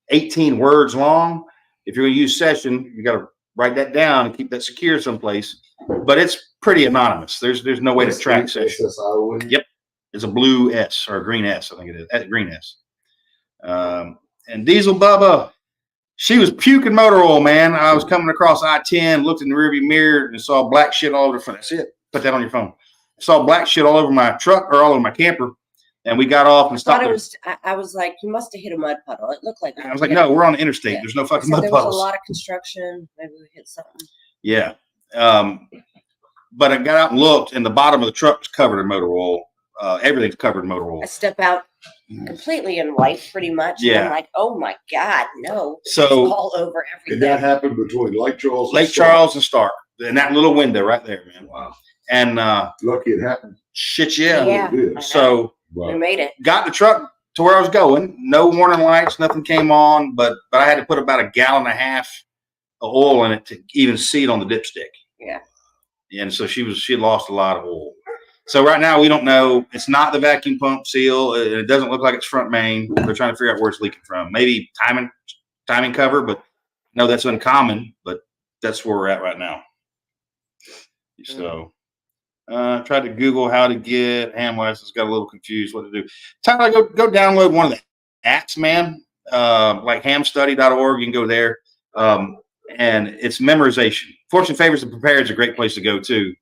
18 words long. If you're going to use Session, you got to write that down and keep that secure someplace. But it's pretty anonymous. There's no way to track Session. SSIO. Yep. It's a blue S or a green S, I think it is. Green S. And Diesel Bubba, she was puking motor oil, man. I was coming across I-10, looked in the rearview mirror and saw black shit all over the front. That's it. Put that on your phone. I saw black shit all over my truck or all over my camper. And we got off and stopped. I was like, you must have hit a mud puddle. It looked like. I was like, no, we're on the interstate. Yeah. There's no fucking So mud there was puddles. a lot of construction. Maybe we hit something. Yeah. But I got out and looked, and the bottom of the truck was covered in motor oil. Everything's covered in motor oil. I step out completely in white, pretty much. Yeah. And I'm like, oh my God, no. It's So- all over Did that everything. happen between Lake Charles and Charles and Stark. In that little window right there, man. Wow. And Lucky it happened. shit, yeah. Yeah. It did. So We Right. made it. got the truck to where I was going. No warning lights, nothing came on, but I had to put about 1.5 gallons of oil in it to even see it on the dipstick. Yeah. And so she had lost a lot of oil. So right now we don't know. It's not the vacuum pump seal. It doesn't look like it's front main. They're trying to figure out where it's leaking from. Maybe timing cover, but no, that's uncommon. But that's where we're at right now. So tried to Google how to get ham license. Got a little confused what to do. Tyler, go download one of the apps, man. Like hamstudy.org. You can go there. And it's memorization. Fortune Favors and Prepare is a great place to go to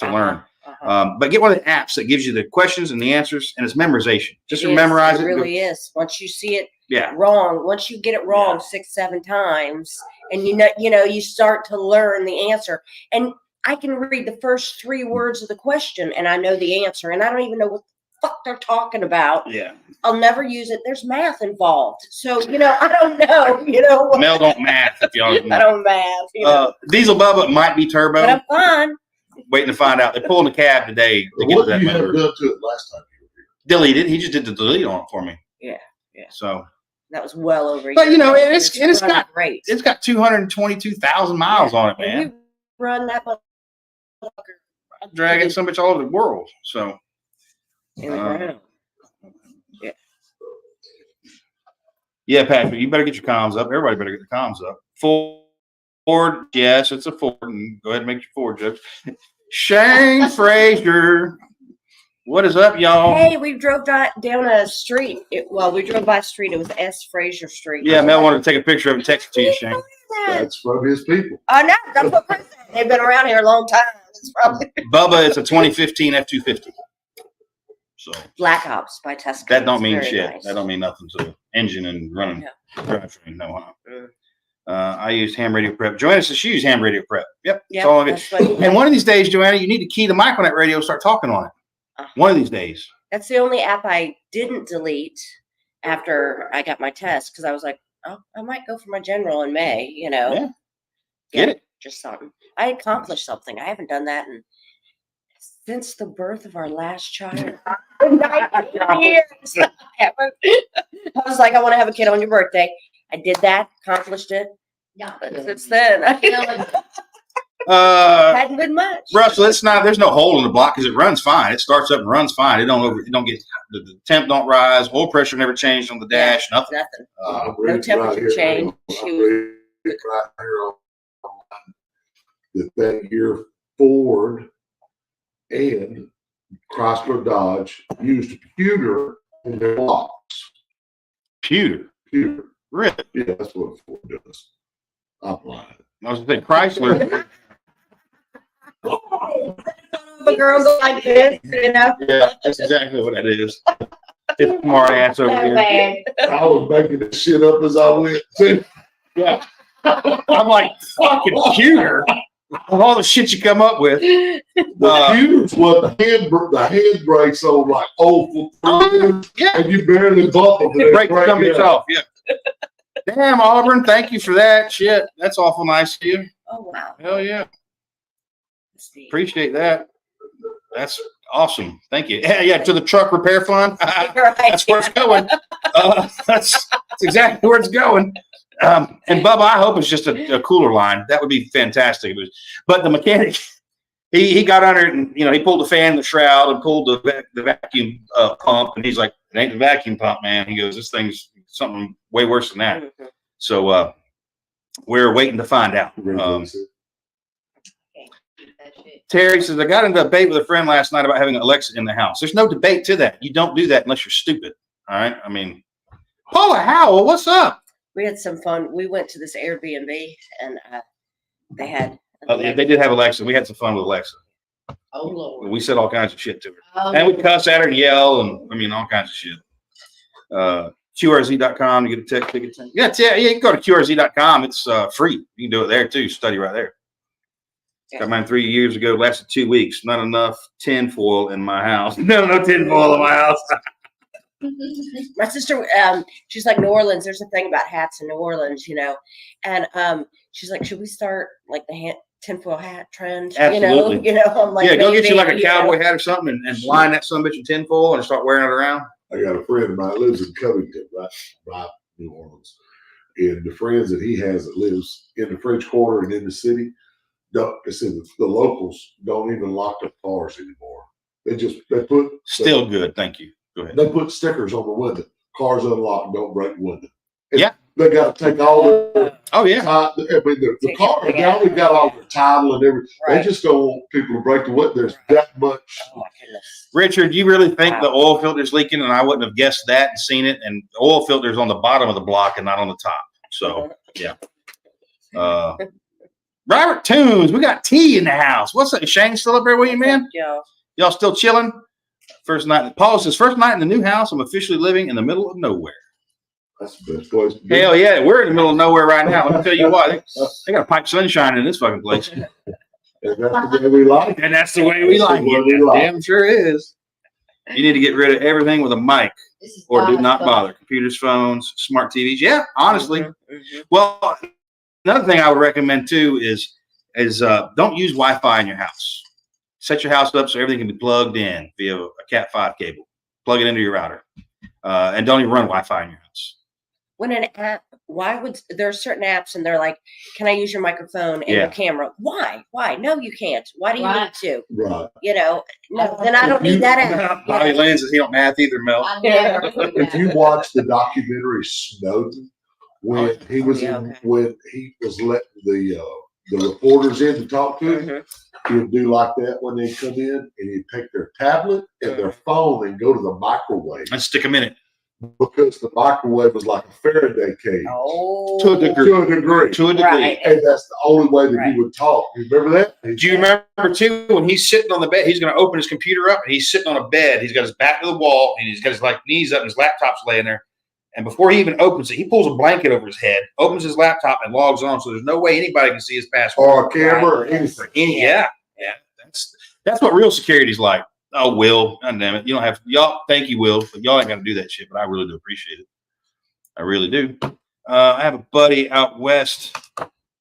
learn. But get one of the apps that gives you the questions and the answers, and it's memorization. Just memorize it. It really is. Once you see it Yeah. wrong, once you get it wrong 6-7 times, and you start to learn the answer. And I can read the first 3 words of the question, and I know the answer, and I don't even know what the fuck they're talking about. Yeah. I'll never use it. There's math involved, so I don't know. Mel don't math if y'all don't I know. don't math. Diesel Bubba might be turbo. But I'm fine. Waiting to find out. They're pulling the cab today to get What to that did you have motor. done to it last time you were here? Delete it. He just did the delete on it for me. Yeah. So, That was well over. But, it's running got great. it's got 222,000 miles on it, man. And we run that motherfucker I'm dragging so much all over the world. So, in the ground. yeah, Patrick, you better get your comms up. Everybody better get the comms up. Ford, yes, it's a Ford. And go ahead and make your Ford jokes. Shane Frazier, what is up, y'all? Hey, we drove down a street. We drove by a street. It was S. Frazier Street. Yeah, Mel wanted to take a picture of it and text it to you, Shane. That's from his people. Oh, no, that's what Chris said. They've been around here a long time. It's probably Bubba, it's a 2015 F-250. So Black Ops by Tesco. that don't It's mean very shit. nice. That don't mean nothing to the engine and running drivetrain. No, I used ham radio prep. Joanna says she used ham radio prep. Yep. That's all of it. That's what- And one of these days, Joanna, you need to key the mic on that radio and start talking on it. One of these days. That's the only app I didn't delete after I got my test because I was like, oh, I might go for my general in May, Yeah. Get it. Just something. I accomplished something. I haven't done that since the birth of our last child. 19 years. I was like, I want to have a kid on your birthday. I did that, accomplished it. Yeah. But since then, I Uh, hadn't been much. Russell, there's no hole in the block because it runs fine. It starts up and runs fine. It don't get the temp don't rise. Oil pressure never changed on the dash. Nothing. Nothing. I'm No reading temperature here. change. I'm reading right here that year Ford and Chrysler Dodge used a pewter in their blocks. Pewter. Pewter. Really? Yeah, that's what Ford does. I'm lying. I was going to say Chrysler. A girl go like this, Yeah, that's exactly what that is. It's smart ass over here. bad. I was making this shit up as I went too. Yeah. I'm like, fucking pewter. Of all the shit you come up with. The pewter's what the hand brakes on like Yeah. and you barely bump them. It breaks some bits off. Yeah. Damn, Auburn, thank you for that. Shit, that's awful nice of you. Oh wow. Hell yeah. Let's see. Appreciate that. That's awesome. Thank you. Yeah, to the truck repair fund. Right. That's where it's going. That's exactly where it's going. And Bubba, I hope it's just a cooler line. That would be fantastic. But the mechanic, he got under it and he pulled the fan, the shroud, and pulled the vacuum pump, and he's like, "It ain't the vacuum pump, man." He goes, "This thing's something way worse than that." Mhm. So we're waiting to find out. Terry says, I got into a debate with a friend last night about having Alexa in the house. There's no debate to that. You don't do that unless you're stupid. All right. I mean, Paula Howell, what's up? We had some fun. We went to this Airbnb and they had. They did have Alexa. We had some fun with Alexa. Oh Lord. We said all kinds of shit to her. Oh, And we cuss at her and yell and all kinds of shit. QRZ.com to get a tech ticket. Yeah, you can go to QRZ.com. It's free. You can do it there too. Study right there. Got mine 3 years ago. Lasted 2 weeks. Not enough tinfoil in my house. No tinfoil in my house. My sister, she's like New Orleans. There's a thing about hats in New Orleans, and she's like, should we start like the tinfoil hat trend? Absolutely. I'm like, Yeah, go get you like a maybe, cowboy hat or something and line that son of a bitch in tinfoil and start wearing it around. I got a friend of mine that lives in Covington, right New Orleans. And the friends that he has that lives in the French Quarter and in the city, they said the locals don't even lock their cars anymore. They put Still good. Thank you. Go ahead. they put stickers on the window. Cars unlocked, don't break the window. And Yeah. they got to take all the Oh yeah. the car. They already got all their title and everything. Right. They just don't want people to break the window. There's that much. Oh my goodness. Richard, you really think Wow. the oil filter's leaking? And I wouldn't have guessed that and seen it. And the oil filter's on the bottom of the block and not on the top. So yeah. Robert Tunes, we got tea in the house. What's up? Shane still up there with you, man? Yeah. Y'all still chilling? First night. Paul says, first night in the new house. I'm officially living in the middle of nowhere. That's the best place to be. Hell yeah, we're in the middle of nowhere right now. Let me tell you what, they got a pipe of sunshine in this fucking place, And that's the way we like it. and that's the way we like That's the way it. we like it. Damn sure is. You need to get rid of everything with a mic, This is or do Donna's not phone. bother. Computers, phones, smart TVs. Yeah, honestly. Mhm, mhm. Well, another thing I would recommend too is don't use Wi-Fi in your house. Set your house up so everything can be plugged in via a Cat 5 cable. Plug it into your router, and don't even run Wi-Fi in your house. When an app, why would there are certain apps and they're like, can I use your microphone and Yeah. your camera? Why? No, you can't. Why do you Right. need to? Right. You know, no, then I don't need that app. Bobby Lynn says he don't math either, Mel. I never do If that. you watch the documentary Snowden, when he was yeah, in, okay. when he was letting the reporters in to talk to him, Mhm. he'd do like that when they come in, and he'd take their tablet and their phone and go to the microwave, And stick them in it. because the microwave was like a Faraday cage Oh, To a degree. to a degree. To a degree. Right. And that's the only way that Right. he would talk. You remember that? Do you remember too when he's sitting on the bed? He's going to open his computer up and he's sitting on a bed. He's got his back to the wall and he's got his like knees up and his laptop's laying there. And before he even opens it, he pulls a blanket over his head, opens his laptop, and logs on. So there's no way anybody can see his password. Or a camera or Right. anything. Yeah. That's what real security's like. Oh, Will, God damn it, you don't have y'all. Thank you, Will, but y'all ain't got to do that shit. But I really do appreciate it. I really do. I have a buddy out west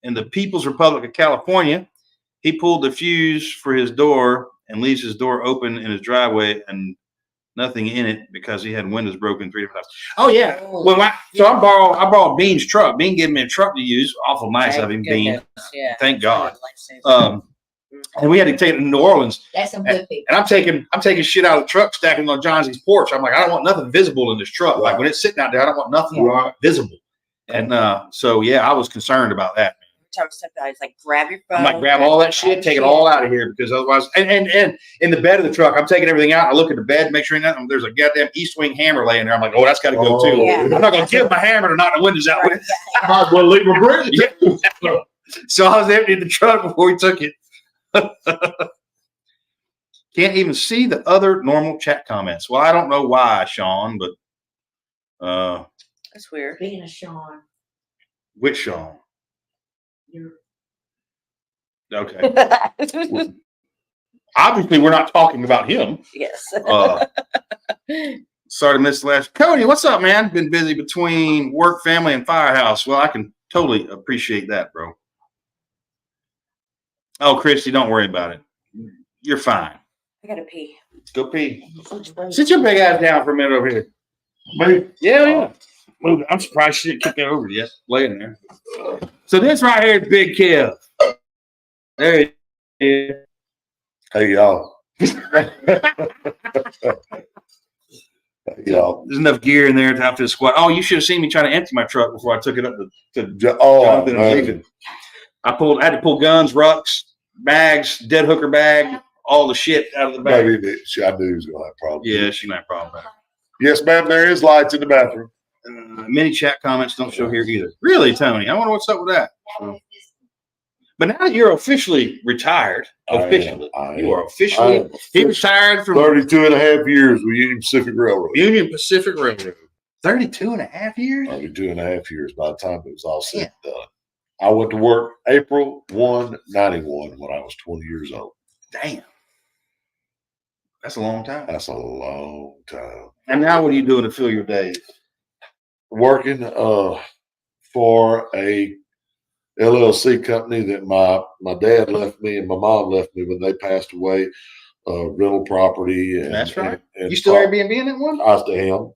in the People's Republic of California. He pulled the fuse for his door and leaves his door open in his driveway and nothing in it because he had windows broken 3 different times. Oh yeah. Well, I borrowed Bean's truck. Bean gave me a truck to use. Awful nice Thank of him, Bean. goodness, yeah. Thank God. Lifesaver. And we had to take it to New Orleans. That's some good people. And I'm taking shit out of the truck, stacking it on Johnson's porch. I'm like, I don't want nothing visible in this truck. Like when it's sitting out there, I don't want nothing Right. visible. And so yeah, I was concerned about that. Every time I step out, he's like, grab your phone. I'm like, grab all that shit, take it all out of here because otherwise. And in the bed of the truck, I'm taking everything out. I look at the bed, make sure nothing. There's a goddamn East Wing hammer laying there. I'm like, oh, that's got to go too. Yeah. I'm not gonna give my hammer to knock the windows out with it. Might as well leave a bridge. Yeah. So I was emptying the truck before he took it. Can't even see the other normal chat comments. Well, I don't know why, Sean, but That's weird. Being a Sean, which Sean? you're Okay. Obviously, we're not talking about him. Yes. Sorry to miss the last. Cody, what's up, man? Been busy between work, family, and Firehouse. Well, I can totally appreciate that, bro. Oh, Christy, don't worry about it. You're fine. I gotta pee. Go pee. Sit your big ass down for a minute over here. Me? Yeah. Move it. I'm surprised she didn't kick that over yet. Laying there. So this right here is Big Kev. There he is. Hey, y'all. Hey, y'all. There's enough gear in there to have to squat. Oh, you should have seen me trying to empty my truck before I took it up to Oh, Jonathan and man. David. I had to pull guns, rucks, bags, dead hooker bag, all the shit out of the bag. Maybe I knew he was going to have problems. Yeah, she might have a problem with that. Yes, ma'am. There is lights in the bathroom. Many chat comments don't show here either. Really, Tony? I wonder what's up with that. But now that you're officially retired, I you are am officially he retired from 32 and a half years with Union Pacific Railroad. Union Pacific Railroad. 32 and a half years? 32 and a half years by the time it was all said and done. I went to work April 1, 91 when I was 20 years old. Damn. That's a long time. That's a long time. And now what are you doing to fill your days? Working for a LLC company that my dad left me and my mom left me when they passed away. rental property. And, That's right. And You still Airbnb in that one? I still am.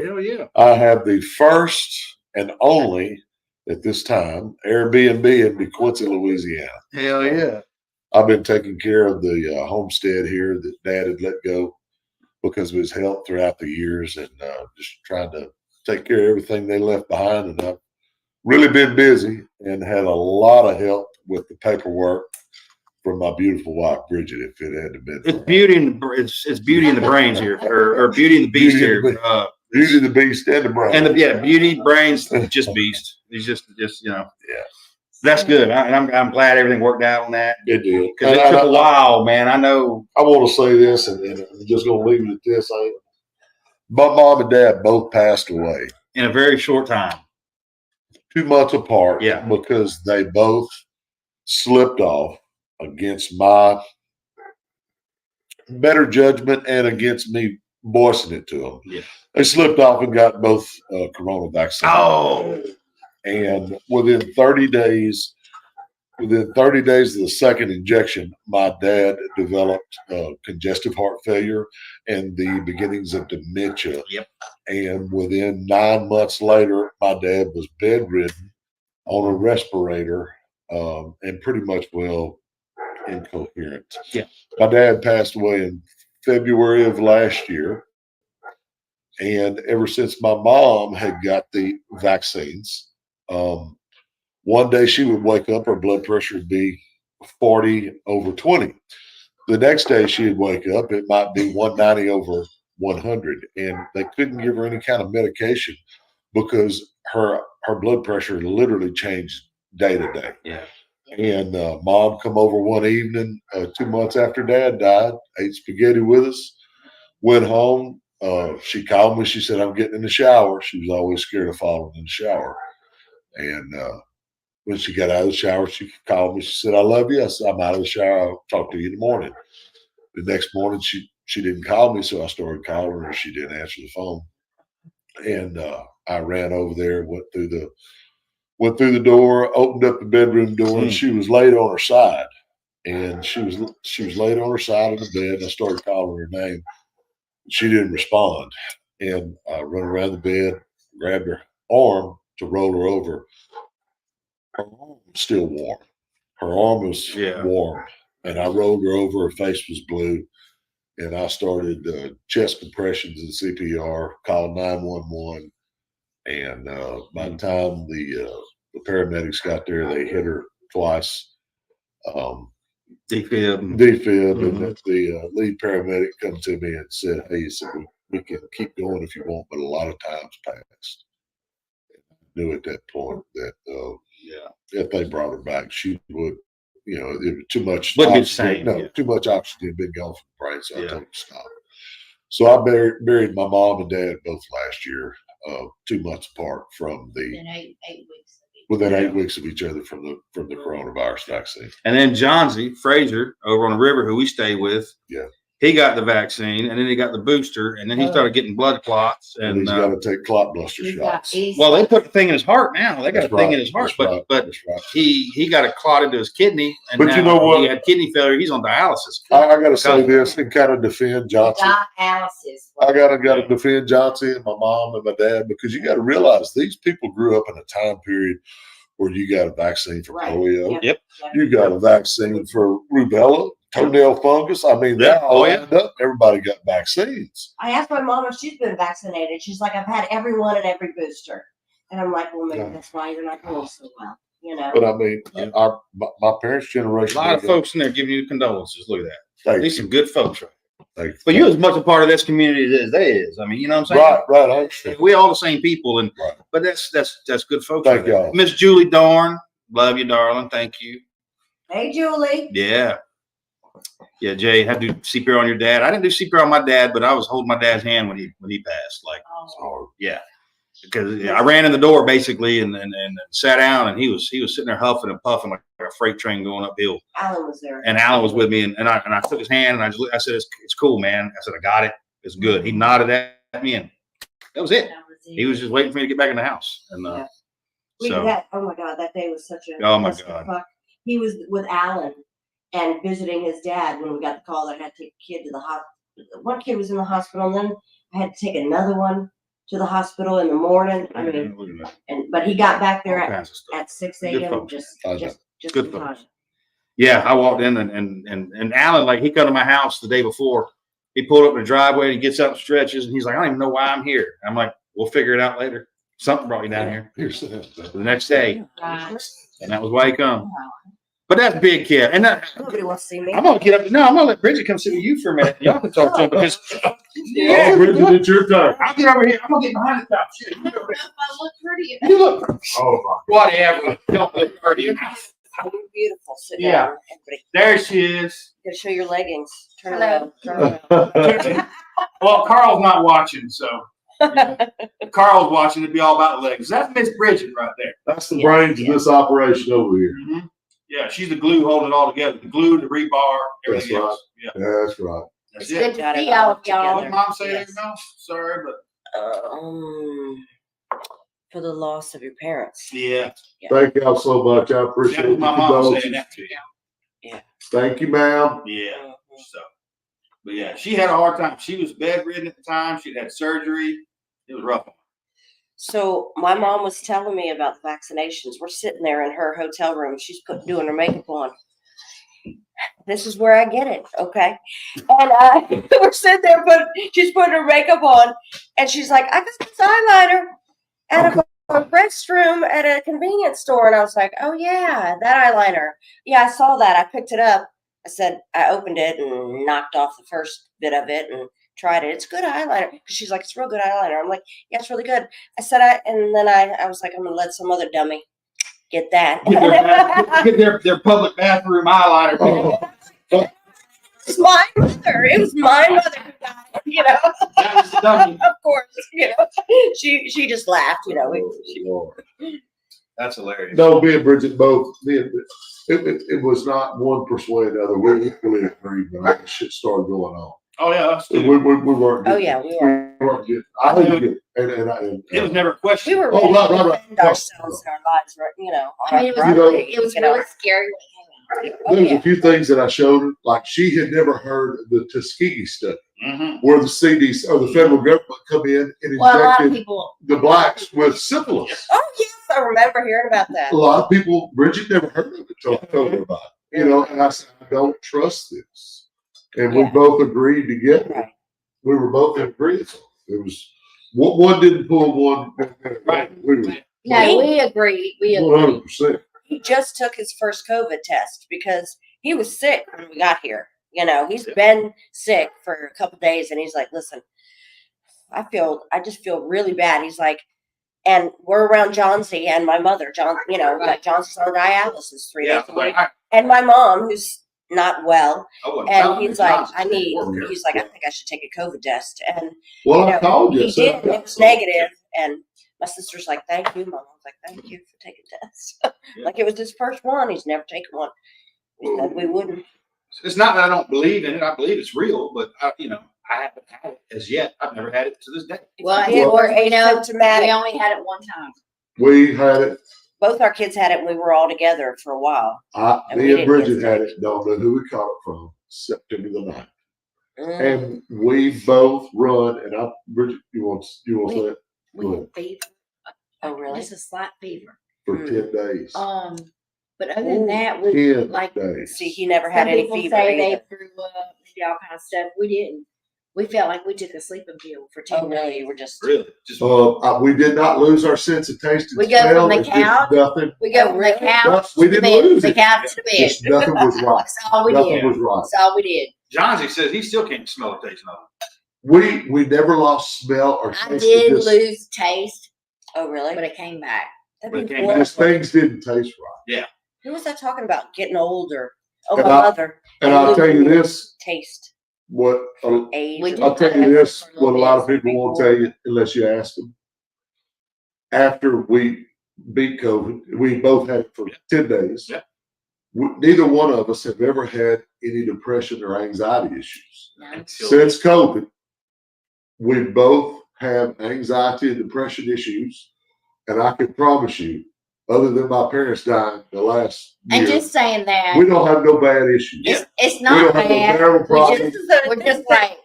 Hell yeah. I have the first and only at this time Airbnb in DeQuincy, Louisiana. Hell yeah. I've been taking care of the homestead here that Dad had let go because of his health throughout the years, and just trying to take care of everything they left behind. And I've really been busy and had a lot of help with the paperwork from my beautiful wife Bridget. If it had been, It's beauty in the it's beauty in the brains here, or beauty in the beast Beauty in here. the Beauty, the Beast, and the Brain. And yeah, beauty, brains, just beast. He's just Yeah. That's good. I'm glad everything worked out on that. It did. Because it took a while, man. I know. I want to say this, and I'm just going to leave it at this. My mom and dad both passed away In a very short time. 2 months apart. Yeah. Because they both slipped off against my better judgment and against me voicing it to them. Yeah. They slipped off and got both corona vaccines. Oh. And within 30 days of the second injection, my dad developed congestive heart failure and the beginnings of dementia. Yep. And within 9 months later, my dad was bedridden on a respirator and pretty much incoherent. Yeah. My dad passed away in February of last year. And ever since my mom had got the vaccines, one day she would wake up, her blood pressure would be 40/20. The next day she'd wake up, it might be 190/100. And they couldn't give her any kind of medication because her blood pressure literally changed day to day. Yeah. And mom come over one evening, 2 months after dad died, ate spaghetti with us, went home. She called me. She said, I'm getting in the shower. She was always scared of falling in the shower. And when she got out of the shower, she called me. She said, I love you. I said, I'm out of the shower. I'll talk to you in the morning. The next morning, she didn't call me. So I started calling her. She didn't answer the phone. And I ran over there, went through the door, opened up the bedroom door, and she was laid on her side. And she was laid on her side of the bed. And I started calling her name. She didn't respond. And I run around the bed, grabbed her arm to roll her over. Her arm was still warm. Her arm was warm. And I rolled her over. Her face was blue. And I started chest compressions and CPR, called 911. And by the time the paramedics got there, they hit her twice. Defib. And the lead paramedic come to me and said, hey, he said, we can keep going if you want, but a lot of time's passed. I knew at that point that if they brought her back, she would, it was too much oxygen. Too much oxygen had been gone from the brain, so I told her to stop. So I buried my mom and dad both last year, 2 months apart from Within 8 weeks. Within 8 weeks of each other from the coronavirus vaccine. And then Johnsy Frazier over on the river, who we stay with, he got the vaccine, and then he got the booster, and then he started getting blood clots. And he's got to take clot buster shots. Well, they put the thing in his heart now. They got a thing in his heart, but he got a clot into his kidney, and but you know what? He had kidney failure. He's on dialysis. I got to say this and kind of defend Johnson. Dialysis. I got to defend Johnson and my mom and my dad, because you got to realize these people grew up in a time period where you got a vaccine for polio. Yep. You got a vaccine for rubella, toenail fungus. I mean, that all ended up. Everybody got vaccines. I asked my mom if she's been vaccinated. She's like, I've had every one and every booster. And I'm like, well, maybe that's why you're not doing so well, But I mean, my parents' generation. A lot of folks in there giving you condolences. Look at that. These some good folks, right? But you're as much a part of this community as they is. I mean, you know what I'm saying? Right. I understand. We all the same people, but that's good folks. Thank y'all. Miss Julie Dorn, love you, darling. Thank you. Hey, Julie. Yeah, Jay, had to do CPR on your dad. I didn't do CPR on my dad, but I was holding my dad's hand when he passed. Because I ran in the door basically and sat down, and he was sitting there huffing and puffing like a freight train going uphill. Alan was there. And Alan was with me, and I took his hand, and I said, it's cool, man. I said, I got it. It's good. He nodded at me, and that was it. He was just waiting for me to get back in the house. And oh my God, that day was such a God. He was with Alan, and visiting his dad when we got the call that I had to take a kid to the hospital. One kid was in the hospital, and then I had to take another one to the hospital in the morning. I mean, but he got back there All at, kinds of stuff. at 6 Good a.m. folks. just Good in time. folks. Yeah, I walked in and Alan, like, he come to my house the day before. He pulled up in the driveway and he gets up and stretches and he's like, I don't even know why I'm here. I'm like, we'll figure it out later. Something brought you down here. Here's The next day, Right. and that was why he come. But that's big kid. And Nobody wants to see me. I'm gonna get up. No, I'm gonna let Bridget come sit with you for a minute. Y'all can talk to him because Oh, Bridget, it's your turn. I'll get over here. I'm gonna get behind the top. Shit, you, over If I look pretty. there. You look Oh, whatever. Don't look pretty. You're beautiful. Sit Yeah. down. Everybody, There she is. gotta show your leggings. Turn Hello. around. Turn around. my. Well, Carl's not watching, so if Carl's watching, it'd be all about the legs. That's Miss Bridget right there. That's the brains of this operation over here. Mm-hmm. Yeah, she's the glue holding it all together. The glue, the rebar, everything That's else. Yeah, That's right. that's It's it. good to Got it see all of all y'all. together. Mom say Yes. anything else? Sorry, but For the loss of your parents. yeah. Thank y'all so much. I That appreciate was my mom condolences. saying that to you. Thank you, ma'am. Yeah. So, but yeah, she had a hard time. She was bedridden at the time. She'd had surgery. It was rough. So my mom was telling me about the vaccinations. We're sitting there in her hotel room. She's doing her makeup on. This is where I get it, okay? And we're sitting there, she's putting her makeup on, and she's like, "I got this eyeliner at a restroom at a convenience store," and I was like, "Oh yeah, that eyeliner. Yeah, I saw that. I picked it up." I said, I opened it and knocked off the first bit of it and tried it. It's good eyeliner. Because she's like, it's real good eyeliner. I'm like, yeah, it's really good. I said, and then I was like, I'm gonna let some other dummy get that. Get their public bathroom eyeliner. Oh, It's my mother. It was my mother who got it, you know. That was the dummy. Of course, you know. She just laughed, you know. Lord. That's hilarious. No, me and Bridget both. It was not one persuade the other. We equally agreed when all this shit started going on. Oh yeah, us We too. weren't. Oh Getting, yeah, we were. we weren't getting. I didn't get. And It was never a question. We were Oh, ready right, to right. defend ourselves and our lives, right? You know. I mean, it was You know- really, it was You know. really scary when it came out. Oh, there's yeah. a few things that I showed her, like she had never heard of the Tuskegee study, Mm-hmm. where the CDC or the federal government come in and Well, a lot of injected people. the blacks with syphilis. Oh yes, I remember hearing about that. A lot of people, Bridget never heard of it until I told her about it. You know, and I said, I don't trust this. And we Yeah. both agreed together. Right. We were both in agreement. It was one didn't pull one. Right. We were No, we agreed. We agreed. 100%. He just took his first COVID test because he was sick when we got here. You know, he's been sick for a couple days, and he's like, "Listen, I just feel really bad." He's like, and we're around Johnsy and my mother, you know, like Johnson's on dialysis 3 days a week, and my mom, who's not well, and he's like, he's like, I think I should take a COVID test, and Well, you I know, called you. he did, and it was negative, and my sister's like, "Thank you, Mom." I was like, "Thank you for taking tests." Like it was his first one. He's never taken one. We said we wouldn't. It's not that I don't believe in it. I believe it's real, but I haven't had it as yet. I've never had it to this day. Well, It was you know, asymptomatic. we only had it one time. We had it. Both our kids had it when we were all together for a while. And we Me and didn't Bridget get had it. Don't know who we caught it from. September the 9th. Mm. And we both run. And Bridget, you want to say it? We had fever. Oh, really? Just a slight fever. For 10 days. But other than that, we 10 like days. See, he never some had any people fever say either. they threw up and all kind of stuff. We didn't. We felt like we took a sleeping pill for 10 Oh, really? days. You were just. Really? Just We did not lose our sense of taste and We go smell. from the It's just couch. nothing. We go Oh, from really? the couch We to the didn't bed, lose the it. couch to the bed. Just nothing was right. That's all we Nothing did. was right. That's all we did. Johnsy says he still can't smell the taste of it. We never lost smell or taste. I It did just- lose taste, Oh, really? but it came back. That'd But it be came back. just horrible. things didn't taste right. Who was that talking about? Getting older. Oh, And my mother. And I'll tell you this, Taste. what Age. We or did. I'll tell you whatever. this, what a lot of people won't tell you unless you ask them. After we beat COVID, we both had it for 10 days. Yeah. Neither one of us have ever had any depression or anxiety issues. Until- Since COVID, we both have anxiety and depression issues. And I can promise you, other than my parents dying the last And year, just saying that, we don't have no bad issues. it's We not don't have no bad. terrible We problems. just, This is we're just like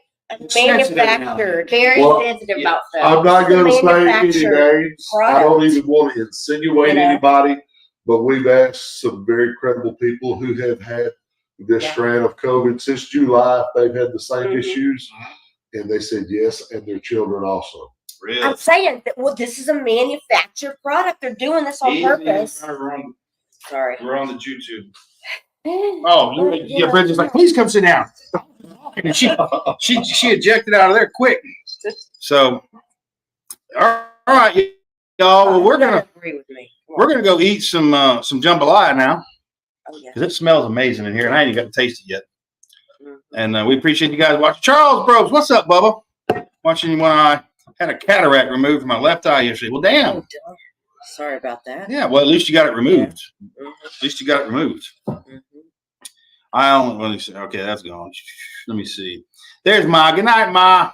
manufactured. very Well, sensitive about stuff. I'm not This is a going to say any manufactured names. I don't product. even want to insinuate You know? anybody, but we've asked some very credible people who have had this Yeah. strand of COVID since July. They've had the same Mhm. issues, and they said yes, and their children also. Really? I'm saying that, well, this is a manufactured product. They're doing this on purpose. Sorry. We're on the YouTube. Oh, yeah, Bridget's like, please come sit down. And she ejected out of there quick. So, all right, y'all. Well, we're You gotta gonna agree with me. Come on. go eat some jambalaya now Oh, yeah. because it smells amazing in here, and I ain't even got to taste it yet. Mhm. And we appreciate you guys watching. Charles Bros, what's up, Bubba? Watching when I had a cataract removed from my left eye yesterday. Well, damn. Oh, darn. Sorry about that. Yeah. Well, at least you got it removed. Mhm. At least you got it removed. Mhm. I only let me see. Okay, that's gone. Let me see. There's Ma. Good night, Ma.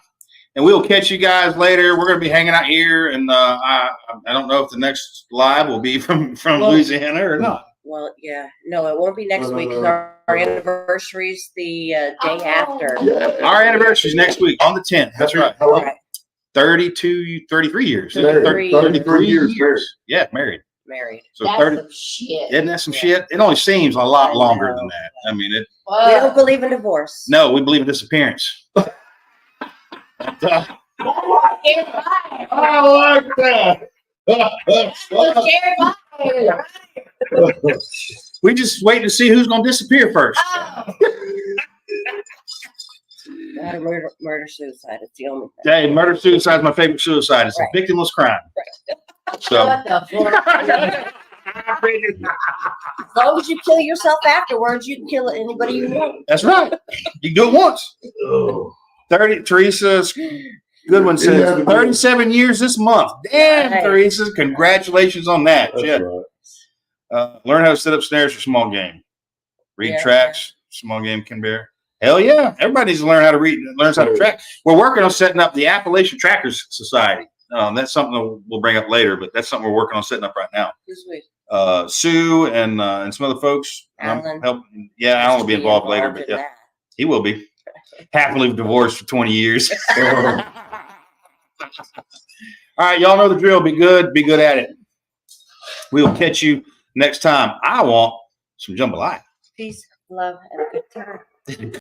And we'll catch you guys later. We're gonna be hanging out here, and I don't know if the next live will be from Well- Louisiana or not. Well, yeah. No, it won't be next week because our anniversary's the day after. Our anniversary's next week on the 10th. That's right. How long? Right. 33 years. 33 years married. Yeah, married. Married. So That's 30. some shit. Isn't that some Yeah. shit? It only seems a lot I longer know. than that. I mean, it. We don't believe in divorce. No, we believe in disappearance. I like that. We just wait to see who's gonna disappear first. Not a murder suicide. It's the only thing. Hey, murder suicide is my favorite suicide. It's Right. a victimless crime. So What the fuck? As long as you kill yourself afterwards, you can kill anybody you want. that's right. You can do it once. Oh. 30. Teresa's good one says Yeah. 37 years this month. Damn, Right. Teresa, congratulations on that. That's Yeah. right. Learn how to sit upstairs for small game. Read Yeah. tracks. Small game can bear. Hell yeah. Everybody needs to learn how to read, learns how to track. We're working on setting up the Appalachian Trackers Society. That's something that we'll bring up later, but that's something we're working on setting up right now. Who's we? Sue and some other folks. Alan. Alan will be involved later, but in yeah, that. he will be. Happily divorced for 20 years. All right, y'all know the drill. Be good at it. We will catch you next time. I want some jambalaya. Peace, love, and a good time.